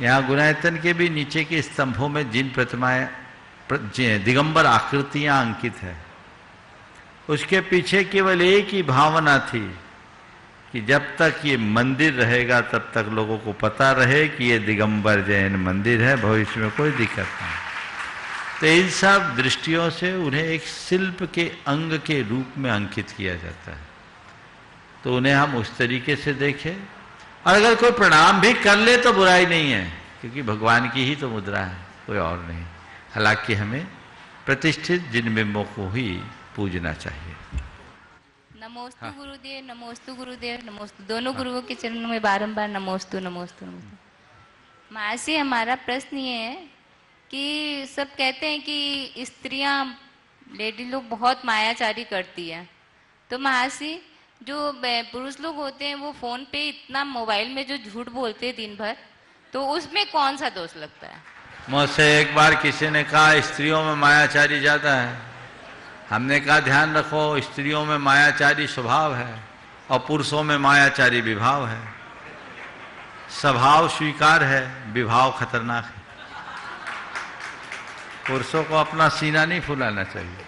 यहाँ गुणायतन के भी नीचे के स्तंभों में जिन प्रतिमाएं दिगंबर आकृतियां अंकित है, उसके पीछे केवल एक ही भावना थी कि जब तक ये मंदिर रहेगा तब तक लोगों को पता रहे कि ये दिगंबर जैन मंदिर है, भविष्य में कोई दिक्कत नहीं। तो इन सब दृष्टियों से उन्हें एक शिल्प के अंग के रूप में अंकित किया जाता है। तो उन्हें हम उस तरीके से देखें, और अगर कोई प्रणाम भी कर ले तो बुराई नहीं है, क्योंकि भगवान की ही तो मुद्रा है, कोई और नहीं। हालांकि हमें प्रतिष्ठित जिन बिंबों को ही पूजना चाहिए। नमोस्तु गुरुदेव, नमोस्तु गुरुदेव, नमोस्तु। दोनों गुरुओं के चरणों में बारंबार नमोस्तु नमोस्तु नमोस्तु। महाशय, हमारा प्रश्न ये है कि सब कहते हैं कि स्त्रियां, लेडी लोग बहुत मायाचारी करती है, तो महाशय जो पुरुष लोग होते हैं वो फोन पे इतना मोबाइल में जो झूठ बोलते हैं दिन भर, तो उसमें कौन सा दोष लगता है? मुझसे एक बार किसी ने कहा स्त्रियों में मायाचारी ज्यादा है। हमने कहा ध्यान रखो, स्त्रियों में मायाचारी स्वभाव है और पुरुषों में मायाचारी विभाव है। स्वभाव स्वीकार है, विभाव खतरनाक है। पुरुषों को अपना सीना नहीं फुलाना चाहिए।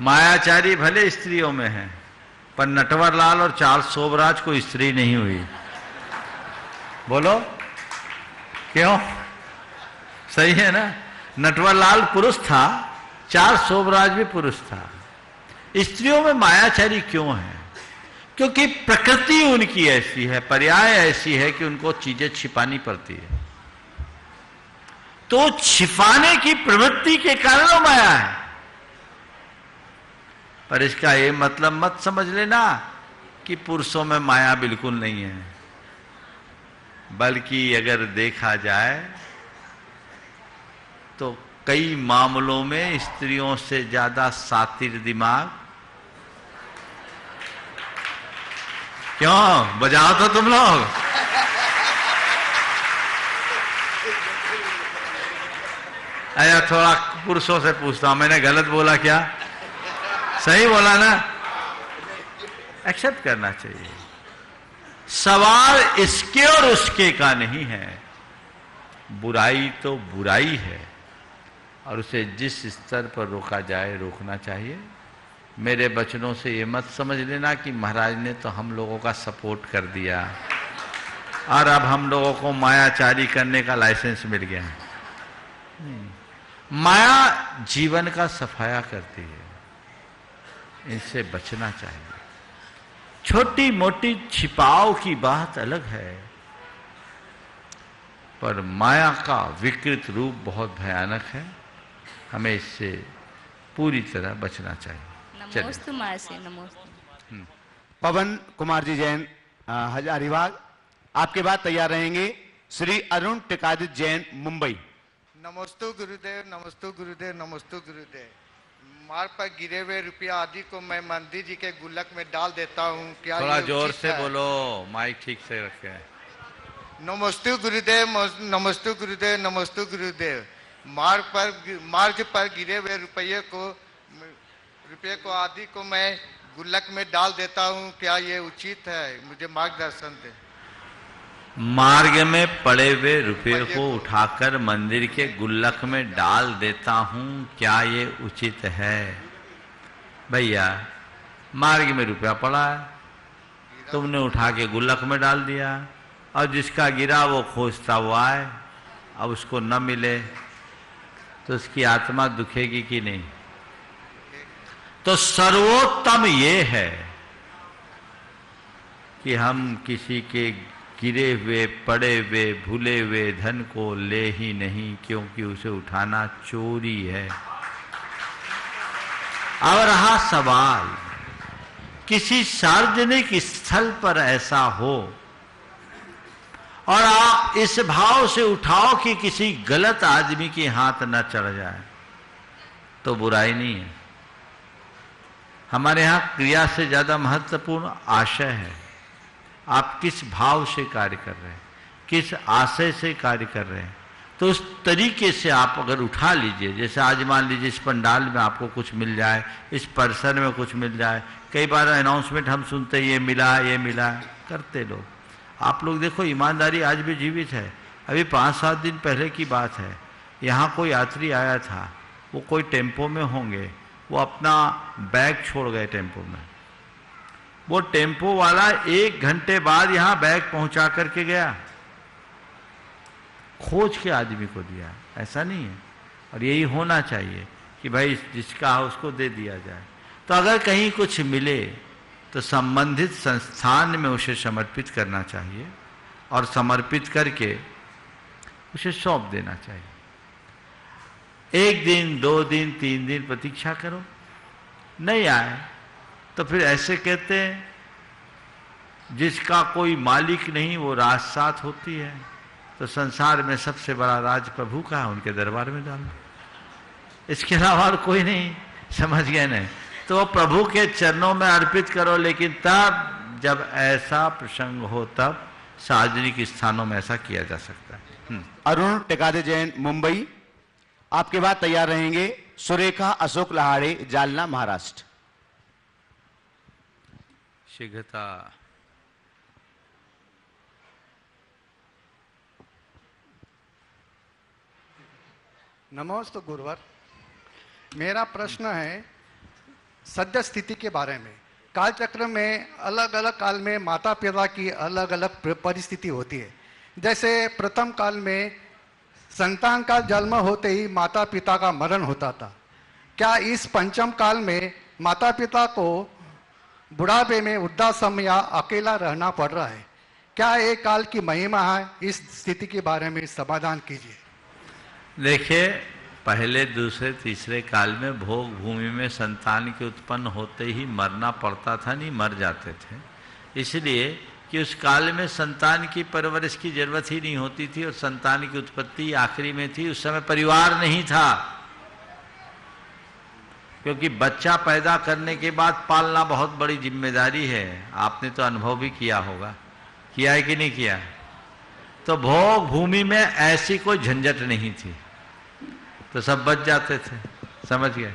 मायाचारी भले स्त्रियों में है, पर नटवर लाल और चार्ल्स शोभराज को स्त्री नहीं हुई। बोलो क्यों? सही है ना? नटवर लाल पुरुष था, चार्ल्स शोभराज भी पुरुष था। स्त्रियों में मायाचारी क्यों है? क्योंकि प्रकृति उनकी ऐसी है, पर्याय ऐसी है कि उनको चीजें छिपानी पड़ती है। तो छिपाने की प्रवृत्ति के कारण वो माया है। पर इसका ये मतलब मत समझ लेना कि पुरुषों में माया बिल्कुल नहीं है, बल्कि अगर देखा जाए तो कई मामलों में स्त्रियों से ज्यादा सातिर दिमाग। क्यों बजाओ तो तुम लोग? अरे थोड़ा पुरुषों से पूछता हूं, मैंने गलत बोला क्या? सही बोला ना? एक्सेप्ट करना चाहिए। सवाल इसके और उसके का नहीं है। बुराई तो बुराई है और उसे जिस स्तर पर रोका जाए रोकना चाहिए। मेरे वचनों से ये मत समझ लेना कि महाराज ने तो हम लोगों का सपोर्ट कर दिया और अब हम लोगों को मायाचारी करने का लाइसेंस मिल गया। माया जीवन का सफाया करती है, इनसे बचना चाहिए। छोटी मोटी छिपाव की बात अलग है, पर माया का विकृत रूप बहुत भयानक है। हमें इससे पूरी तरह बचना चाहिए। नमोस्तु मासे, नमोस्तु। पवन कुमार जी जैन हजारीबाग, आपके बाद तैयार रहेंगे श्री अरुण टिकादित जैन मुंबई। नमोस्तु गुरुदेव, नमोस्तु गुरुदेव, नमोस्तु गुरुदेव। मार्ग पर गिरे हुए रुपया आदि को मैं मंदिर जी के गुल्लक में डाल देता हूँ, क्या थोड़ा ये जोर उचित से है? बोलो, माइक ठीक से रखे। नमोस्तु गुरुदेव, नमोस्तु गुरुदेव, नमोस्तु गुरुदेव। मार्ग पर गिरे हुए रुपये को आदि को मैं गुल्लक में डाल देता हूँ, क्या ये उचित है? मुझे मार्गदर्शन दे। मार्ग में पड़े हुए रुपये को उठाकर मंदिर के गुल्लक में डाल देता हूं, क्या ये उचित है? भैया, मार्ग में रुपया पड़ा है, तुमने उठा के गुल्लक में डाल दिया और जिसका गिरा वो खोजता हुआ है, अब उसको न मिले तो उसकी आत्मा दुखेगी कि नहीं? तो सर्वोत्तम ये है कि हम किसी के गिरे हुए, पड़े हुए, भूले हुए धन को ले ही नहीं, क्योंकि उसे उठाना चोरी है। अब रहा सवाल, किसी सार्वजनिक स्थल पर ऐसा हो और आप इस भाव से उठाओ कि किसी गलत आदमी के हाथ न चढ़ जाए, तो बुराई नहीं है। हमारे यहां क्रिया से ज्यादा महत्वपूर्ण आशय है। आप किस भाव से कार्य कर रहे हैं, किस आशय से कार्य कर रहे हैं, तो उस तरीके से आप अगर उठा लीजिए। जैसे आज मान लीजिए इस पंडाल में आपको कुछ मिल जाए, इस परिसर में कुछ मिल जाए। कई बार अनाउंसमेंट हम सुनते ये मिला, ये मिला, करते लोग। आप लोग देखो, ईमानदारी आज भी जीवित है। अभी 5-7 दिन पहले की बात है, यहाँ कोई यात्री आया था, वो कोई टेम्पो में होंगे, वो अपना बैग छोड़ गए टेम्पो में। वो टेम्पो वाला 1 घंटे बाद यहाँ बैग पहुंचा करके गया, खोज के आदमी को दिया। ऐसा नहीं है, और यही होना चाहिए कि भाई जिसका है उसको दे दिया जाए। तो अगर कहीं कुछ मिले तो संबंधित संस्थान में उसे समर्पित करना चाहिए, और समर्पित करके उसे सौंप देना चाहिए। 1 दिन, 2 दिन, 3 दिन प्रतीक्षा करो, नहीं आए तो फिर ऐसे कहते हैं जिसका कोई मालिक नहीं वो राज साथ होती है। तो संसार में सबसे बड़ा राज प्रभु का है, उनके दरबार में डालो, इसके अलावा और कोई नहीं। समझ गए नहीं? तो प्रभु के चरणों में अर्पित करो, लेकिन तब जब ऐसा प्रसंग हो तब सार्वजनिक स्थानों में ऐसा किया जा सकता है। अरुण टेकादे जैन, मुंबई। आपके बाद तैयार रहेंगे सुरेखा अशोक लहाड़े, जालना, महाराष्ट्र। शीघ्रता। नमस्ते गुरुवर, मेरा प्रश्न है सद्य स्थिति के बारे में। काल चक्र में अलग अलग काल में माता पिता की अलग अलग परिस्थिति होती है। जैसे प्रथम काल में संतान का जन्म होते ही माता पिता का मरण होता था। क्या इस पंचम काल में माता पिता को बुढ़ापे में वृद्धाश्रम या अकेला रहना पड़ रहा है? क्या एक काल की महिमा है? इस स्थिति के बारे में समाधान कीजिए। देखिए, पहले, दूसरे, तीसरे काल में भोग भूमि में संतान के उत्पन्न होते ही मरना पड़ता था, नहीं मर जाते थे। इसलिए कि उस काल में संतान की परवरिश की जरूरत ही नहीं होती थी, और संतान की उत्पत्ति आखिरी में थी। उस समय परिवार नहीं था, क्योंकि बच्चा पैदा करने के बाद पालना बहुत बड़ी जिम्मेदारी है। आपने तो अनुभव भी किया होगा, किया है कि नहीं किया? तो भोग भूमि में ऐसी कोई झंझट नहीं थी, तो सब बच जाते थे। समझ गए?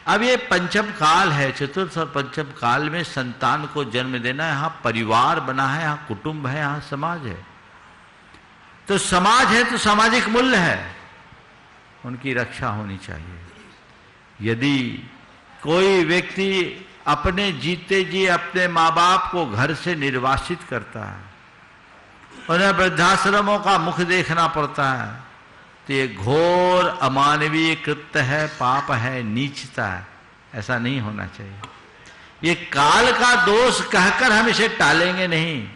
अब ये पंचम काल है, चतुर्थ और पंचम काल में संतान को जन्म देना, यहाँ परिवार बना है, यहाँ कुटुंब है, यहाँ समाज है। तो समाज है तो सामाजिक मूल्य है, उनकी रक्षा होनी चाहिए। यदि कोई व्यक्ति अपने जीते जी अपने माँ बाप को घर से निर्वासित करता है, उन्हें वृद्धाश्रमों का मुख देखना पड़ता है, तो ये घोर अमानवीय कृत्य है, पाप है, नीचता है। ऐसा नहीं होना चाहिए। ये काल का दोष कहकर हम इसे टालेंगे नहीं,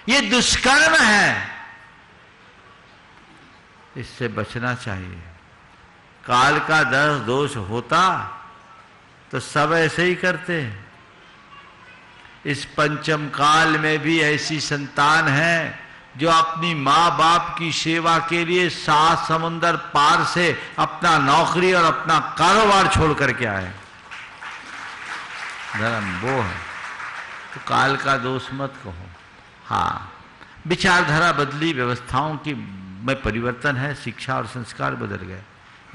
ये दुष्कर्म है, इससे बचना चाहिए। काल का दोष होता तो सब ऐसे ही करते हैं। इस पंचम काल में भी ऐसी संतान है जो अपनी माँ बाप की सेवा के लिए 7 समुंदर पार से अपना नौकरी और अपना कारोबार छोड़ करके आए। धर्म वो है, तो काल का दोष मत कहो। हाँ, विचारधारा बदली, व्यवस्थाओं की में परिवर्तन है, शिक्षा और संस्कार बदल गए।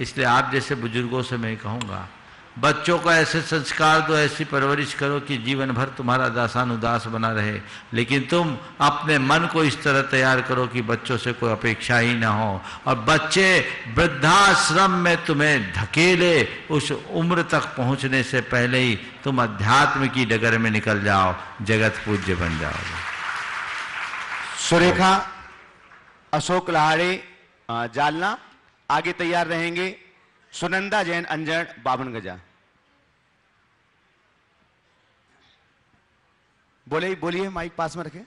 इसलिए आप जैसे बुजुर्गों से मैं कहूँगा, बच्चों को ऐसे संस्कार दो, ऐसी परवरिश करो कि जीवन भर तुम्हारा दासानुदास बना रहे। लेकिन तुम अपने मन को इस तरह तैयार करो कि बच्चों से कोई अपेक्षा ही ना हो, और बच्चे वृद्धाश्रम में तुम्हें धकेले, उस उम्र तक पहुंचने से पहले ही तुम अध्यात्म की डगर में निकल जाओ, जगत पूज्य बन जाओगे। सुरेखा अशोक लहाड़े, जालना। आगे तैयार रहेंगे सुनंदा जैन अंजन 52 गजा। बोलिए माइक पास में रखें।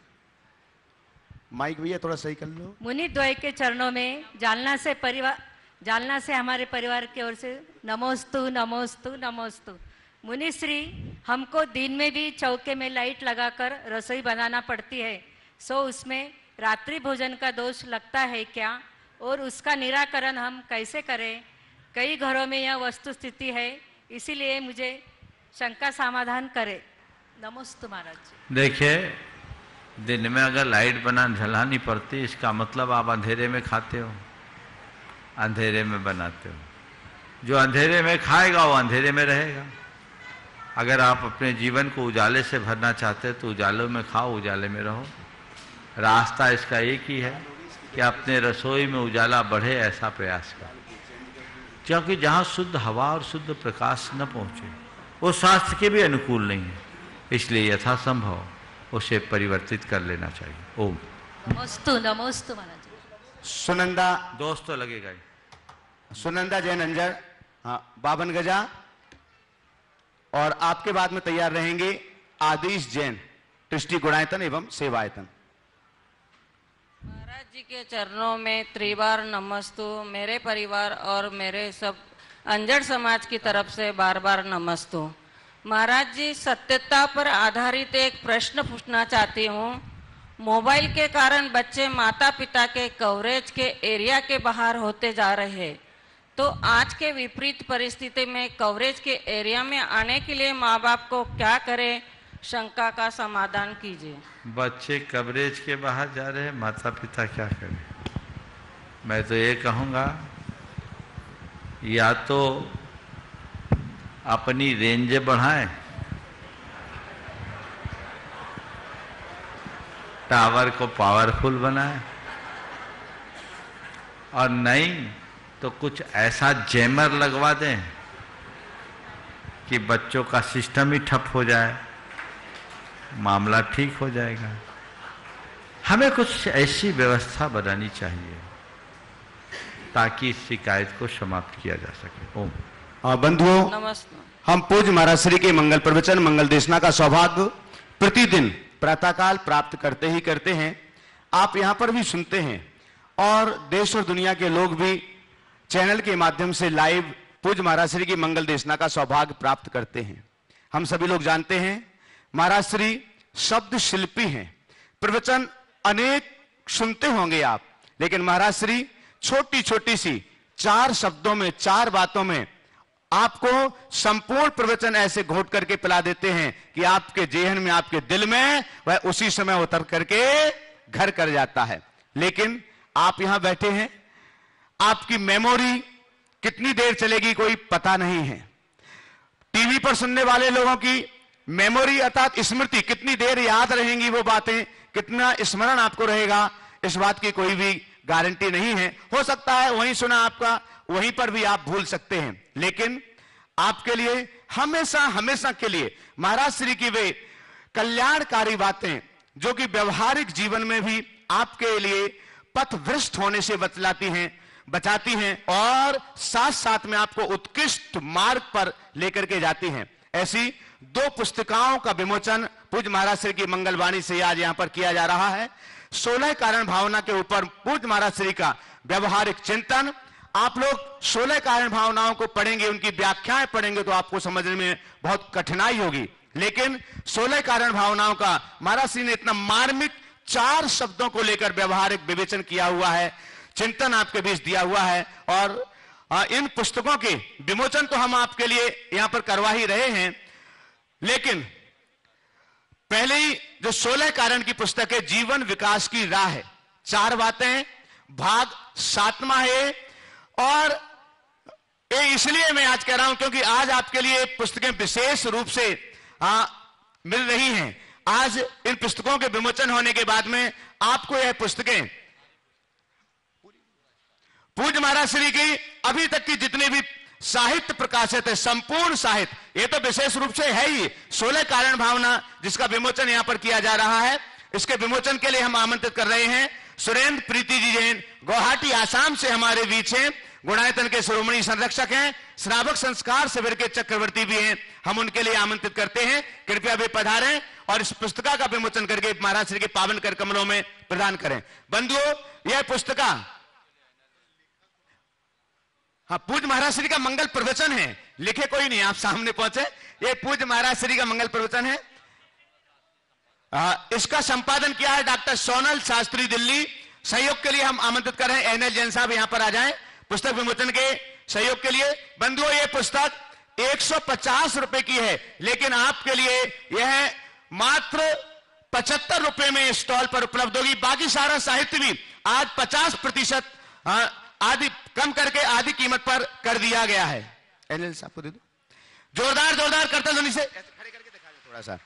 माइक भैया थोड़ा सही कर लो। मुनि द्वय के चरणों में जालना से हमारे परिवार की ओर से नमोस्तु नमोस्तु नमोस्तु। मुनि श्री, हमको दिन में भी चौके में लाइट लगाकर रसोई बनाना पड़ती है, सो उसमें रात्रि भोजन का दोष लगता है क्या, और उसका निराकरण हम कैसे करें? कई घरों में यह वस्तु स्थिति है, इसीलिए मुझे शंका समाधान करे। नमोस्तु महाराज जी। देखिए, दिन में अगर लाइट जलानी पड़ती, इसका मतलब आप अंधेरे में खाते हो, अंधेरे में बनाते हो। जो अंधेरे में खाएगा वो अंधेरे में रहेगा। अगर आप अपने जीवन को उजाले से भरना चाहते हैं तो उजालों में खाओ, उजाले में रहो। रास्ता इसका एक ही है कि अपने रसोई में उजाला बढ़े, ऐसा प्रयास करो। क्योंकि जहाँ शुद्ध हवा और शुद्ध प्रकाश न पहुँचे वो स्वास्थ्य के भी अनुकूल नहीं है, इसलिए यथासंभव उसे परिवर्तित कर लेना चाहिए। ओम नमोस्तु नमोस्तु महाराज जी। सुनंदा दोस्त तो लगेगा ही। सुनंदा जैन अंजर 52 गजा। और आपके बाद में तैयार रहेंगे आदिश जैन दृष्टि गुणायतन एवं सेवायतन। महाराज जी के चरणों में त्रिबार नमस्तु। मेरे परिवार और मेरे सब अंजड़ समाज की तरफ से बार बार नमस्तु। महाराज जी, सत्यता पर आधारित एक प्रश्न पूछना चाहती हूँ। मोबाइल के कारण बच्चे माता पिता के कवरेज के एरिया के बाहर होते जा रहे हैं, तो आज के विपरीत परिस्थिति में कवरेज के एरिया में आने के लिए माँ बाप को क्या करें? शंका का समाधान कीजिए। बच्चे कवरेज के बाहर जा रहे हैं, माता पिता क्या करें? मैं तो ये कहूँगा, या तो अपनी रेंज बढ़ाएं, टावर को पावरफुल बनाएं, और नहीं तो कुछ ऐसा जैमर लगवा दें कि बच्चों का सिस्टम ही ठप हो जाए, मामला ठीक हो जाएगा। हमें कुछ ऐसी व्यवस्था बनानी चाहिए ताकि इस शिकायत को समाप्त किया जा सके। ओम। बंधुओं, नमस्ते। हम पूज्य महाराज श्री के मंगल प्रवचन मंगल देशना का सौभाग्य प्रतिदिन प्रातःकाल प्राप्त करते ही करते हैं। आप यहां पर भी सुनते हैं और देश और दुनिया के लोग भी चैनल के माध्यम से लाइव पूज्य महाराज श्री की मंगल देशना का सौभाग्य प्राप्त करते हैं। हम सभी लोग जानते हैं महाराज श्री शब्द शिल्पी हैं। प्रवचन अनेक सुनते होंगे आप, लेकिन महाराज श्री छोटी छोटी सी 4 शब्दों में 4 बातों में आपको संपूर्ण प्रवचन ऐसे घोट करके पिला देते हैं कि आपके जेहन में, आपके दिल में वह उसी समय उतर करके घर कर जाता है। लेकिन आप यहां बैठे हैं, आपकी मेमोरी कितनी देर चलेगी कोई पता नहीं है। टीवी पर सुनने वाले लोगों की मेमोरी अर्थात स्मृति कितनी देर याद रहेंगी वो बातें, कितना स्मरण आपको रहेगा, इस बात की कोई भी गारंटी नहीं है। हो सकता है वहीं सुना आपका, वहीं पर भी आप भूल सकते हैं। लेकिन आपके लिए हमेशा हमेशा के लिए महाराज श्री की वे कल्याणकारी बातें जो कि व्यवहारिक जीवन में भी आपके लिए पथभ्रष्ट होने से बचाती हैं और साथ साथ में आपको उत्कृष्ट मार्ग पर लेकर के जाती हैं। ऐसी 2 पुस्तिकाओं का विमोचन पूज्य महाराज श्री की मंगलवाणी से आज यहां पर किया जा रहा है। 16 कारण भावना के ऊपर पूज्य महाराज श्री का व्यवहारिक चिंतन। आप लोग 16 कारण भावनाओं को पढ़ेंगे, उनकी व्याख्याएं पढ़ेंगे तो आपको समझने में बहुत कठिनाई होगी। लेकिन 16 कारण भावनाओं का महाराज श्री ने इतना मार्मिक 4 शब्दों को लेकर व्यवहारिक विवेचन किया हुआ है, चिंतन आपके बीच दिया हुआ है। और इन पुस्तकों के विमोचन तो हम आपके लिए यहां पर करवा ही रहे हैं, लेकिन पहले ही जो 16 कारण की पुस्तक है जीवन विकास की राह है, 4 बातें, भाग 7वां है। और ये इसलिए मैं आज कह रहा हूं क्योंकि आज आपके लिए पुस्तकें विशेष रूप से मिल रही हैं। आज इन पुस्तकों के विमोचन होने के बाद में आपको यह पुस्तकें पूज्य महाराज श्री की अभी तक की जितने भी साहित्य प्रकाशित है, संपूर्ण साहित्य, ये तो विशेष रूप से है ही 16 कारण भावना जिसका विमोचन यहां पर किया जा रहा है। इसके विमोचन के लिए हम आमंत्रित कर रहे हैं सुरेंद्र प्रीति जी जैन, गुवाहाटी आसाम से हमारे बीच हैं। गुणायतन के शिरोमणि संरक्षक हैं, श्रावक संस्कार शिविर के चक्रवर्ती भी हैं। हम उनके लिए आमंत्रित करते हैं, कृपया वे पधारें और इस पुस्तिका का विमोचन करके महाराज श्री के पावन कर कमलों में प्रदान करें। बंधुओं, यह पुस्तिका पूज्य महाराज श्री का मंगल प्रवचन है। लिखे कोई नहीं, आप सामने पहुंचे। ये पूज्य महाराज श्री का मंगल प्रवचन है। इसका संपादन किया है डॉक्टर सोनल शास्त्री, दिल्ली। सहयोग के लिए हम आमंत्रित कर रहे हैं एनएल जैन साहब, यहां पर आ जाएं पुस्तक विमोचन के सहयोग के लिए। बंधुओं, यह पुस्तक 150 रुपए की है, लेकिन आपके लिए यह मात्र 75 रुपए में स्टॉल पर उपलब्ध होगी। बाकी सारा साहित्य भी आज 50% आदि कम करके आधी कीमत पर कर दिया गया है। एनएल साहब को दे दो, जोरदार करते ध्वनि से खड़े करके दिखा दो थोड़ा सा।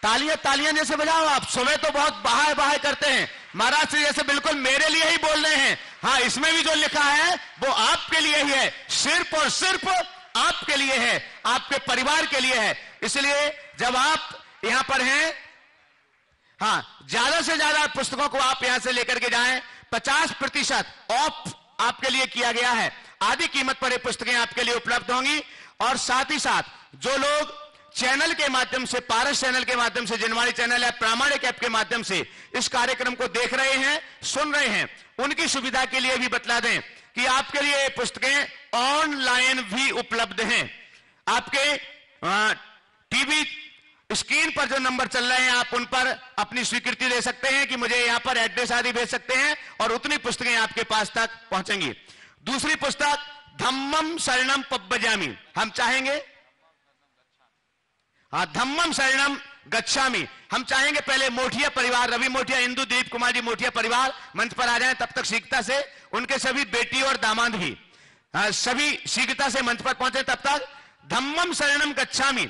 तालियां जैसे बजाओ आप। सुबह तो बहुत बाहाय करते हैं, महाराज श्री जैसे बिल्कुल मेरे लिए ही बोल रहे हैं। हाँ, इसमें भी जो लिखा है वो आपके लिए ही है, सिर्फ और सिर्फ आपके लिए है, आपके परिवार के लिए है। इसलिए जब आप यहां पर हैं, हाँ, ज्यादा से ज्यादा पुस्तकों को आप यहां से लेकर के जाएं। 50% ऑफ आपके लिए किया गया है। आधी कीमत पर ये पुस्तकें आपके लिए उपलब्ध होंगी। और साथ ही साथ जो लोग चैनल के माध्यम से, पारस चैनल के माध्यम से, जिनवाणी चैनल या प्रामाणिक ऐप के माध्यम से इस कार्यक्रम को देख रहे हैं, सुन रहे हैं, उनकी सुविधा के लिए भी बतला दें कि आपके लिए ये पुस्तकें ऑनलाइन भी उपलब्ध हैं। आपके टीवी स्क्रीन पर जो नंबर चल रहे हैं, आप उन पर अपनी स्वीकृति दे सकते हैं कि मुझे यहां पर एड्रेस आदि भेज सकते हैं और उतनी पुस्तकें आपके पास तक पहुंचेंगी। दूसरी पुस्तक धम्मम शरणम पब्बजामी, हम चाहेंगे, हाँ, धम्मम शरणम गच्छामी, हम चाहेंगे पहले मोठिया परिवार, रवि मोठिया, इंदु दिलीप कुमार जी मोठिया परिवार मंच पर आ जाएं। तब तक शीघ्रता से उनके सभी बेटी और दामाद भी सभी शीघ्रता से मंच पर पहुंचे। तब तक धम्मम शरणम गच्छामी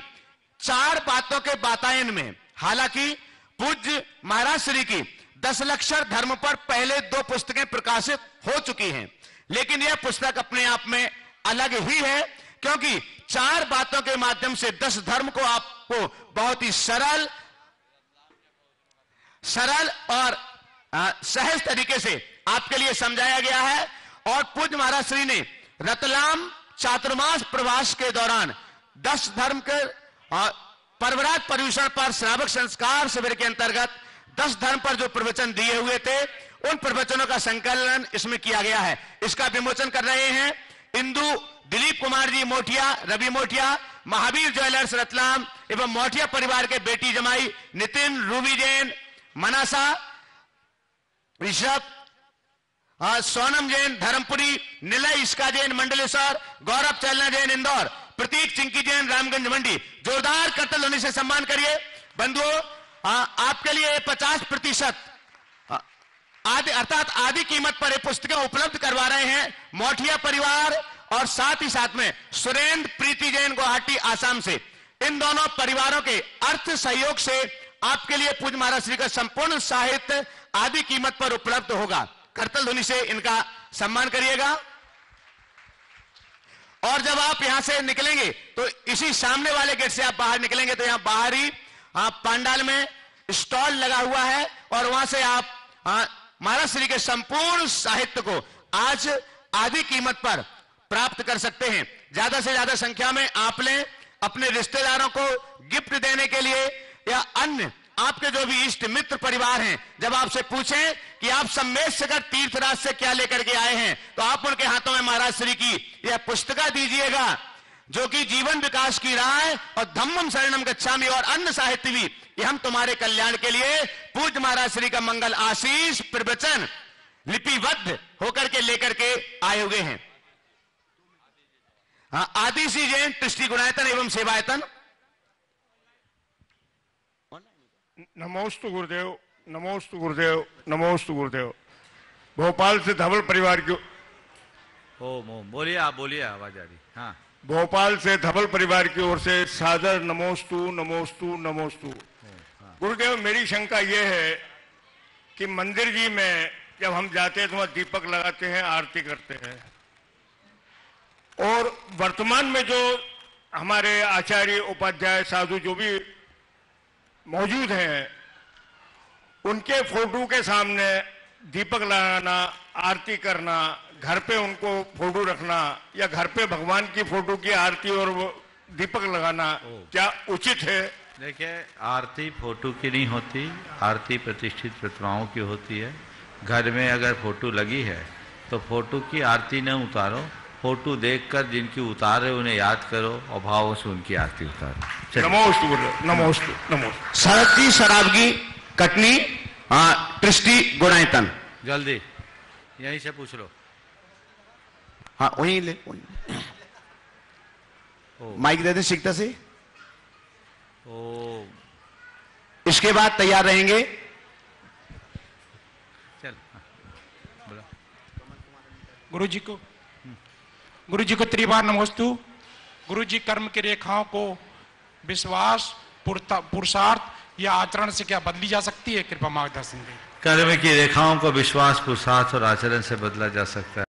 4 बातों के बातायन में, हालांकि पूज्य महाराज श्री की 10 लक्षर धर्म पर पहले 2 पुस्तकें प्रकाशित हो चुकी हैं, लेकिन यह पुस्तक अपने आप में अलग ही है, क्योंकि 4 बातों के माध्यम से 10 धर्म को आपको बहुत ही सरल और सहज तरीके से आपके लिए समझाया गया है। और पूज्य महाराज श्री ने रतलाम चातुर्मास प्रवास के दौरान 10 धर्म के परवरात पर्यूषण पर श्रावक संस्कार शिविर के अंतर्गत 10 धर्म पर जो प्रवचन दिए हुए थे, उन प्रवचनों का संकलन इसमें किया गया है। इसका विमोचन कर रहे हैं इंदु दिलीप कुमार जी मोठिया, रवि मोठिया, महावीर ज्वेलर्स रतलाम एवं मोठिया परिवार के बेटी जमाई नितिन, रूबी जैन, मनासा, ऋषभ, सोनम जैन धर्मपुरी, निलय इसका जैन मंडलेश्वर, गौरव चलना जैन इंदौर, प्रतीक चिंकी जैन रामगंज मंडी। जोरदार करतल ध्वनि से सम्मान करिए। बंधुओं, आपके लिए 50% अर्थात आधी कीमत पर ये पुस्तकें उपलब्ध करवा रहे हैं मोठिया परिवार और साथ ही साथ में सुरेंद्र प्रीति जैन गुवाहाटी आसाम से। इन दोनों परिवारों के अर्थ सहयोग से आपके लिए पूज्य महाराज श्री का संपूर्ण साहित्य आधी कीमत पर उपलब्ध होगा। करतल ध्वनि से इनका सम्मान करिएगा। और जब आप यहां से निकलेंगे तो इसी सामने वाले गेट से आप बाहर निकलेंगे तो यहां बाहर ही पंडाल में स्टॉल लगा हुआ है और वहां से आप महाराज श्री के संपूर्ण साहित्य को आज आधी कीमत पर प्राप्त कर सकते हैं। ज्यादा से ज्यादा संख्या में आप लें, अपने रिश्तेदारों को गिफ्ट देने के लिए या अन्य आपके जो भी इष्ट मित्र परिवार हैं, जब आपसे पूछें कि आप सम्मेशकर तीर्थराज से क्या लेकर के आए हैं, तो आप उनके हाथों में महाराज श्री की यह पुस्तिका दीजिएगा जो कि जीवन विकास की राह और धम्मम शरणम गच्छामि और अन्य साहित्य भी, ये हम तुम्हारे कल्याण के लिए पूज्य महाराज श्री का मंगल आशीष प्रवचन लिपिबद्ध होकर के लेकर के आए हुए हैं। आदि सी जैन दृष्टि गुणायतन एवं सेवायतन। नमोस्तु गुरुदेव, नमोस्तु गुरुदेव, नमोस्तु गुरुदेव। भोपाल से धवल परिवार की ओम बोलिए, आप बोलिए, आवाज आ रही। हाँ, भोपाल से धवल परिवार की ओर से सादर नमोस्तु नमोस्तु नमोस्तु। गुरुदेव, मेरी शंका यह है कि मंदिर जी में जब हम जाते हैं तो वहां दीपक लगाते हैं, आरती करते हैं, और वर्तमान में जो हमारे आचार्य उपाध्याय साधु जो भी मौजूद हैं, उनके फोटो के सामने दीपक लगाना, आरती करना, घर पे उनको फोटो रखना या घर पे भगवान की फोटो की आरती और वो दीपक लगाना क्या उचित है? देखिए, आरती फोटो की नहीं होती, आरती प्रतिष्ठित प्रतिमाओं की होती है। घर में अगर फोटो लगी है तो फोटो की आरती न उतारो, फोटो देखकर जिनकी उतारे उन्हें याद करो और भावों से उनकी आरती उतारो। नमोस्तु नमोस्तु नमोस्तु। शरद जी सराबगी कटनी ट्रस्टी गुणायतन। जल्दी यहीं से पूछ लो। हाँ वहीं ले, माइक दे दे सीखता से। इसके बाद तैयार रहेंगे। चल गुरु जी को त्रिवार नमोस्तु। गुरु जी कर्म की रेखाओं को विश्वास, पुरुषार्थ या आचरण से क्या बदली जा सकती है? कृपा मार्गदर्शन दें। कर्म की रेखाओं को विश्वास, पुरुषार्थ और आचरण से बदला जा सकता है।